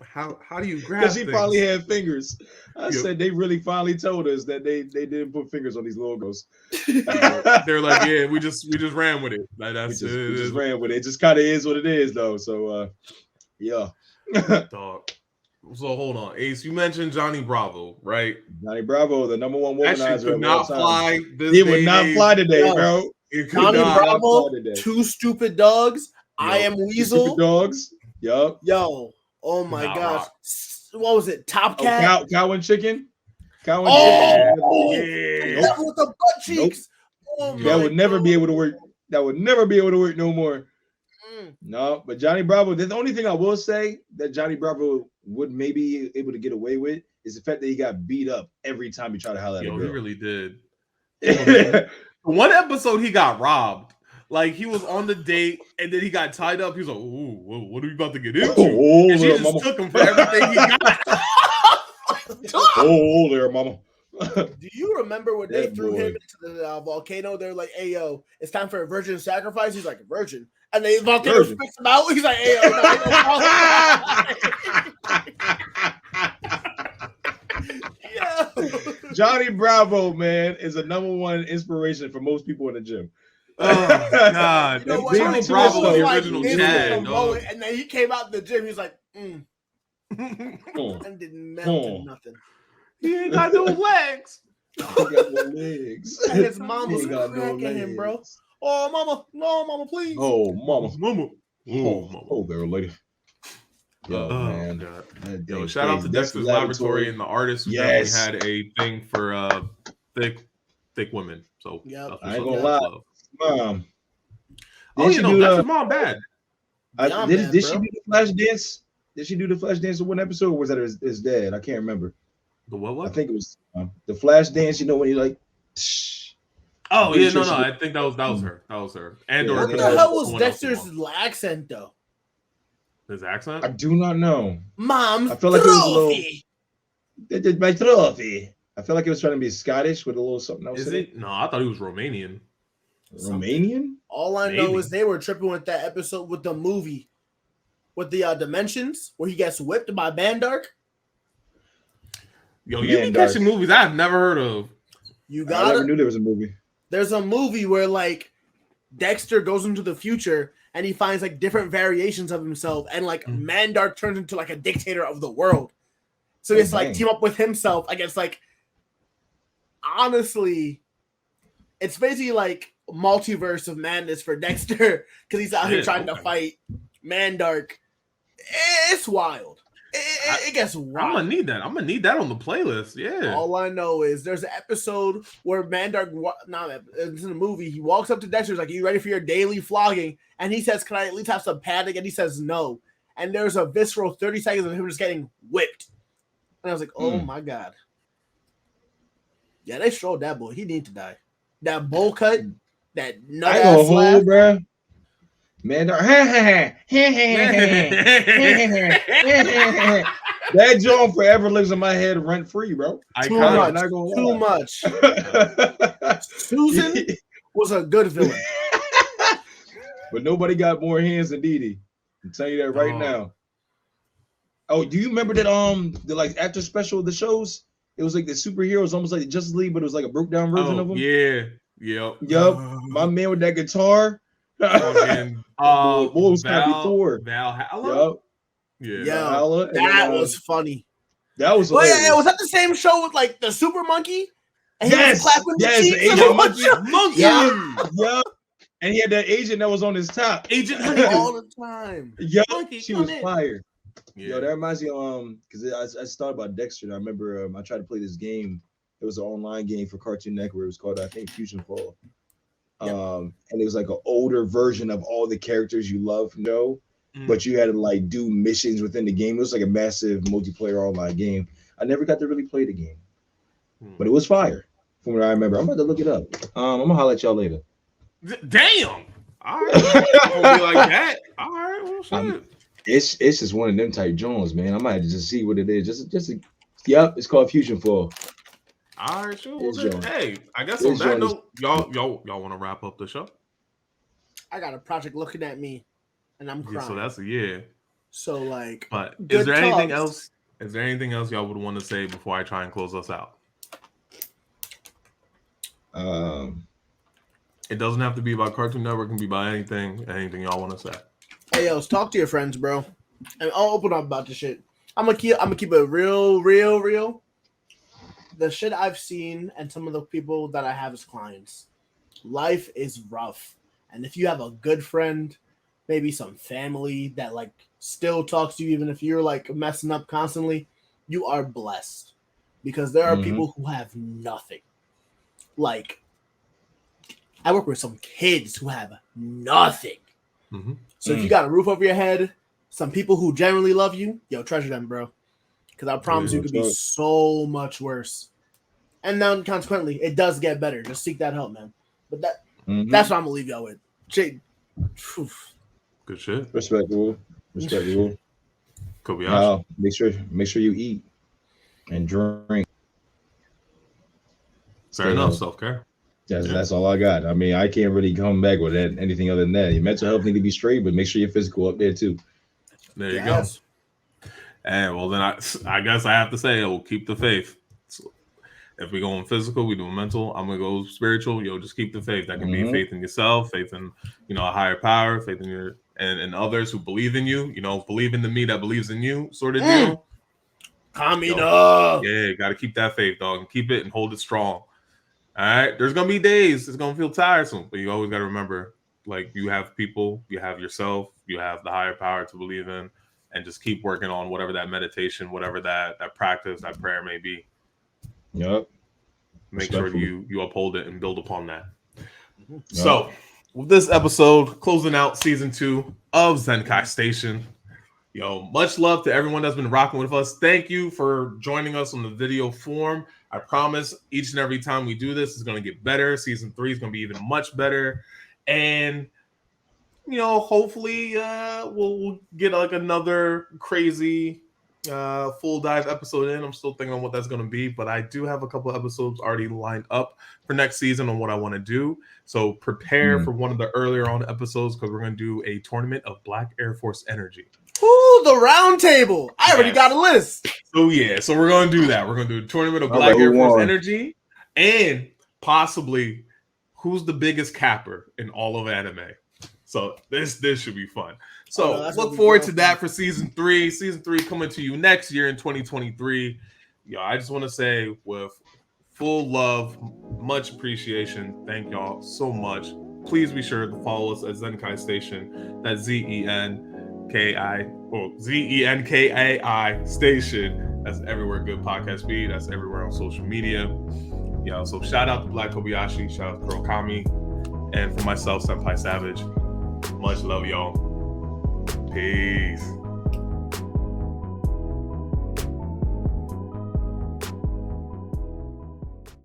Speaker 1: How do you grab
Speaker 3: Because she
Speaker 1: things?
Speaker 3: probably had fingers. I
Speaker 1: Yep.
Speaker 3: said they really finally told us that they didn't put fingers on these logos.
Speaker 1: They're like, yeah, we just ran with it. Like,
Speaker 3: we
Speaker 1: that's
Speaker 3: just ran with it. It just kind of is what it is, though. So yeah.
Speaker 1: dog. So hold on, Ace. You mentioned Johnny Bravo, right?
Speaker 3: Johnny Bravo, the number one
Speaker 1: That shit
Speaker 3: womanizer
Speaker 1: could
Speaker 3: of all
Speaker 1: not
Speaker 3: time.
Speaker 1: fly. This
Speaker 3: It
Speaker 1: day
Speaker 3: would
Speaker 1: and
Speaker 3: not
Speaker 1: age.
Speaker 3: fly today,
Speaker 2: Yo.
Speaker 3: bro.
Speaker 1: It could
Speaker 2: Johnny
Speaker 1: not.
Speaker 2: Bravo,
Speaker 3: today.
Speaker 2: Two Stupid Dogs. I
Speaker 1: Yo,
Speaker 2: Am
Speaker 3: Two
Speaker 2: Weasel.
Speaker 3: Stupid Dogs. Yup.
Speaker 2: Yo, oh my
Speaker 1: Nah,
Speaker 2: gosh.
Speaker 1: rock.
Speaker 2: What was it? Top
Speaker 3: Oh,
Speaker 2: Cat.
Speaker 3: cow and chicken. Cow and
Speaker 2: Oh,
Speaker 3: chicken.
Speaker 1: yeah.
Speaker 2: That with the butt cheeks. Oh
Speaker 3: That
Speaker 2: my
Speaker 3: would never be
Speaker 2: God.
Speaker 3: able to work. That would never be able to work no more.
Speaker 2: Mm.
Speaker 3: No, but Johnny Bravo, the only thing I will say that Johnny Bravo would maybe be able to get away with is the fact that he got beat up every time he tried to holler at a
Speaker 1: Yo,
Speaker 3: girl.
Speaker 1: he really did. One episode, he got robbed. Like, he was on the date, and then he got tied up. He was like, "Ooh, what are we about to get into?"
Speaker 3: Oh,
Speaker 1: And she
Speaker 3: there,
Speaker 1: just
Speaker 3: mama.
Speaker 1: took him for everything he got.
Speaker 3: Oh, there, mama.
Speaker 2: Do you remember when they
Speaker 3: That
Speaker 2: threw
Speaker 3: boy.
Speaker 2: him into the volcano? They're like, "Hey, yo, it's time for a virgin sacrifice." He's like, "A virgin," and the volcano
Speaker 3: Virgin.
Speaker 2: spits him out. He's like, "Hey, yo, no."
Speaker 3: Johnny Bravo, man, is a number one inspiration for most people in the gym.
Speaker 1: Oh God,
Speaker 2: You know what?
Speaker 3: Big
Speaker 1: Johnny
Speaker 3: into
Speaker 1: Bravo,
Speaker 3: his
Speaker 1: the
Speaker 3: soul.
Speaker 1: original
Speaker 2: This was
Speaker 1: Chad,
Speaker 2: the
Speaker 1: dog.
Speaker 2: moment, and then he came out the gym. He's like,
Speaker 3: Hmm.
Speaker 2: and didn't melt to nothing.
Speaker 1: He ain't got no legs.
Speaker 3: He got no legs.
Speaker 2: And his mom
Speaker 3: He
Speaker 2: was
Speaker 3: ain't got no
Speaker 2: cracking him, bro.
Speaker 3: legs.
Speaker 2: Oh, mama, no, mama, please.
Speaker 3: Oh, mama.
Speaker 1: Mama.
Speaker 3: Oh, there, lady. Yo, man.
Speaker 1: God.
Speaker 3: That
Speaker 1: Yo,
Speaker 3: thing's
Speaker 1: shout out to
Speaker 3: crazy.
Speaker 1: Dexter's Laboratory and the artists who
Speaker 3: Yes.
Speaker 1: definitely had a thing for thick women. So
Speaker 2: Yep.
Speaker 1: that's
Speaker 3: I ain't
Speaker 1: what's
Speaker 3: gonna
Speaker 1: up.
Speaker 3: lie.
Speaker 1: Love.
Speaker 3: Mom.
Speaker 1: Oh,
Speaker 3: Did
Speaker 1: you
Speaker 3: she
Speaker 1: know,
Speaker 3: do
Speaker 1: that's
Speaker 3: the-
Speaker 1: his mom bad.
Speaker 2: Beyond
Speaker 3: did
Speaker 2: that,
Speaker 3: she
Speaker 2: bro.
Speaker 3: do the flash dance? Did she do the flash dance in one episode, or was that his dad? I can't remember.
Speaker 1: The what?
Speaker 3: I think it was the flash dance. You know when he like.
Speaker 1: Oh
Speaker 3: Pretty
Speaker 1: yeah,
Speaker 3: sure
Speaker 1: no,
Speaker 3: she
Speaker 1: I
Speaker 3: did.
Speaker 1: think that was her. That was her. And
Speaker 3: Yeah,
Speaker 1: or
Speaker 2: What
Speaker 1: it
Speaker 2: the
Speaker 1: could've
Speaker 2: hell
Speaker 1: been
Speaker 2: was
Speaker 1: someone else's
Speaker 2: Dexter's
Speaker 1: mom.
Speaker 2: accent though?
Speaker 1: His accent?
Speaker 3: I do not know.
Speaker 2: Mom's
Speaker 3: I feel like it was a little-
Speaker 2: trophy.
Speaker 3: They did my trophy. I feel like it was trying to be Scottish with a little something else.
Speaker 1: Is
Speaker 3: in
Speaker 1: it? No, I thought he was Romanian.
Speaker 3: Romanian?
Speaker 2: All I know
Speaker 1: Maybe.
Speaker 2: is they were tripping with that episode with the movie, with the dimensions where he gets whipped by Bandark.
Speaker 1: Yo, you be
Speaker 3: Man,
Speaker 1: catching movies I've never heard of.
Speaker 2: You
Speaker 3: I
Speaker 2: got
Speaker 3: never
Speaker 2: it.
Speaker 3: knew there was a movie.
Speaker 2: There's a movie where like Dexter goes into the future and he finds like different variations of himself, and like Mandark turns into like a dictator of the world. So it's like
Speaker 3: dang.
Speaker 2: team up with himself against like. Honestly, it's basically like multiverse of madness for Dexter because he's out here
Speaker 1: Yeah,
Speaker 2: trying to
Speaker 1: okay.
Speaker 2: fight Mandark. It's wild. It gets
Speaker 1: I'm
Speaker 2: wild.
Speaker 1: gonna need that. I'm gonna need that on the playlist. Yeah.
Speaker 2: All I know is there's an episode where Mandark, it's in a movie, he walks up to Dexter, he's like, "You ready for your daily flogging?" And he says, "Can I at least have some padding?" And he says, "No." and there's a visceral 30 seconds of him just getting whipped. And I was like, oh my God. Yeah, they showed that boy. He needs to die. That bowl cut, that nut ass laugh.
Speaker 3: Bro. Man, that joint forever lives in my head rent free, bro.
Speaker 2: Too much. Susan was a good villain.
Speaker 3: But nobody got more hands than Dee Dee. I'll tell you that right now. Oh, do you remember that the like after special of the shows? It was like the superheroes, almost like the Justice League, but it was like a broke down version of them.
Speaker 1: Yeah.
Speaker 3: Yep. My man with that guitar.
Speaker 1: What
Speaker 3: was before
Speaker 1: Valhalla?
Speaker 3: Yep.
Speaker 2: Yeah,
Speaker 3: Valhalla,
Speaker 2: that was funny.
Speaker 3: That was
Speaker 2: hilarious. Yeah, was that the same show with like the super monkey? And he was clapping the cheeks
Speaker 3: the Asian
Speaker 1: monkey.
Speaker 3: Yeah. And he had that agent that was on his top.
Speaker 1: Agent
Speaker 2: all the time.
Speaker 3: Yo, she was fire.
Speaker 1: Yeah.
Speaker 3: Yo, that reminds me because I thought about Dexter. And I remember I tried to play this game. It was an online game for CartoonNetwork. It was called, I think, Fusion Fall. And it was like an older version of all the characters you love, but you had to like do missions within the game. It was like a massive multiplayer online game. I never got to really play the game, but it was fire from what I remember. I'm about to look it up. I'm gonna holler at y'all later.
Speaker 1: Damn. All right. Gonna be like that. All right. Well, shit.
Speaker 3: It's just one of them type Jones, man. I might have to just see what it is. Yep, it's called Fusion Fall.
Speaker 1: All right, sure. Well, hey, I guess on that note, y'all want to wrap up the show?
Speaker 2: I got a project looking at me, and I'm crying.
Speaker 1: Yeah, so that's a yeah.
Speaker 2: So like,
Speaker 1: but is there anything else? Is there anything else y'all would want to say before I try and close us out? It doesn't have to be about Cartoon Network. It can be about anything y'all want to say.
Speaker 2: Hey, yo, talk to your friends, bro. And I'll open up about this shit. I'm gonna keep it real. The shit I've seen and some of the people that I have as clients, life is rough. And if you have a good friend, maybe some family that like still talks to you, even if you're like messing up constantly, you are blessed because there are people who have nothing. Like, I work with some kids who have nothing. So if you got a roof over your head, some people who genuinely love you, yo, treasure them, bro. Because I promise you, it could be so much worse. And then consequently, it does get better. Just seek that help, man. But that's what I'm gonna leave y'all with. Good
Speaker 1: shit.
Speaker 3: Respectable.
Speaker 1: Kobayashi.
Speaker 3: Make sure you eat and drink.
Speaker 1: Fair enough. Self-care.
Speaker 3: That's all I got. I mean, I can't really come back with anything other than that. Your mental health need to be straight, but make sure your physical up there too.
Speaker 1: There you go. And well, then I guess I have to say, we'll keep the faith. So if we go in physical, we do mental. I'm gonna go spiritual. Yo, just keep the faith. That can be faith in yourself, faith in a higher power, faith in your and others who believe in you. Believe in the me that believes in you, sort of deal.
Speaker 2: Kamina.
Speaker 1: Yeah, got to keep that faith, dog, and keep it and hold it strong. All right, there's gonna be days it's gonna feel tiresome, but you always got to remember, like, you have people, you have yourself, you have the higher power to believe in, and just keep working on whatever that meditation, whatever that practice, that prayer may be.
Speaker 3: Yep.
Speaker 1: Make sure you uphold it and build upon that. Yep. So, with this episode closing out season 2 of Zenkai Station, yo, much love to everyone that's been rocking with us. Thank you for joining us on the video form. I promise each and every time we do this is going to get better. Season 3 is going to be even much better. And, hopefully we'll get like another crazy full dive episode in. I'm still thinking on what that's going to be, but I do have a couple of episodes already lined up for next season on what I want to do. So prepare for one of the earlier on episodes because we're going to do a tournament of Black Air Force Energy.
Speaker 2: Ooh, the round table. I already got a list.
Speaker 1: So we're going to do that. We're going to do a tournament of Black Air Force Energy and possibly who's the biggest capper in all of anime. So this should be fun. So look forward to that for season 3. Season 3 coming to you next year in 2023. I just want to say with full love, much appreciation. Thank y'all so much. Please be sure to follow us at Zenkai Station. That's ZENKAI Station. That's everywhere good podcasts be. That's everywhere on social media. So shout out to Black Kobayashi. Shout out to KuroKami. And for myself, Senpai Savage. Much love, y'all. Peace.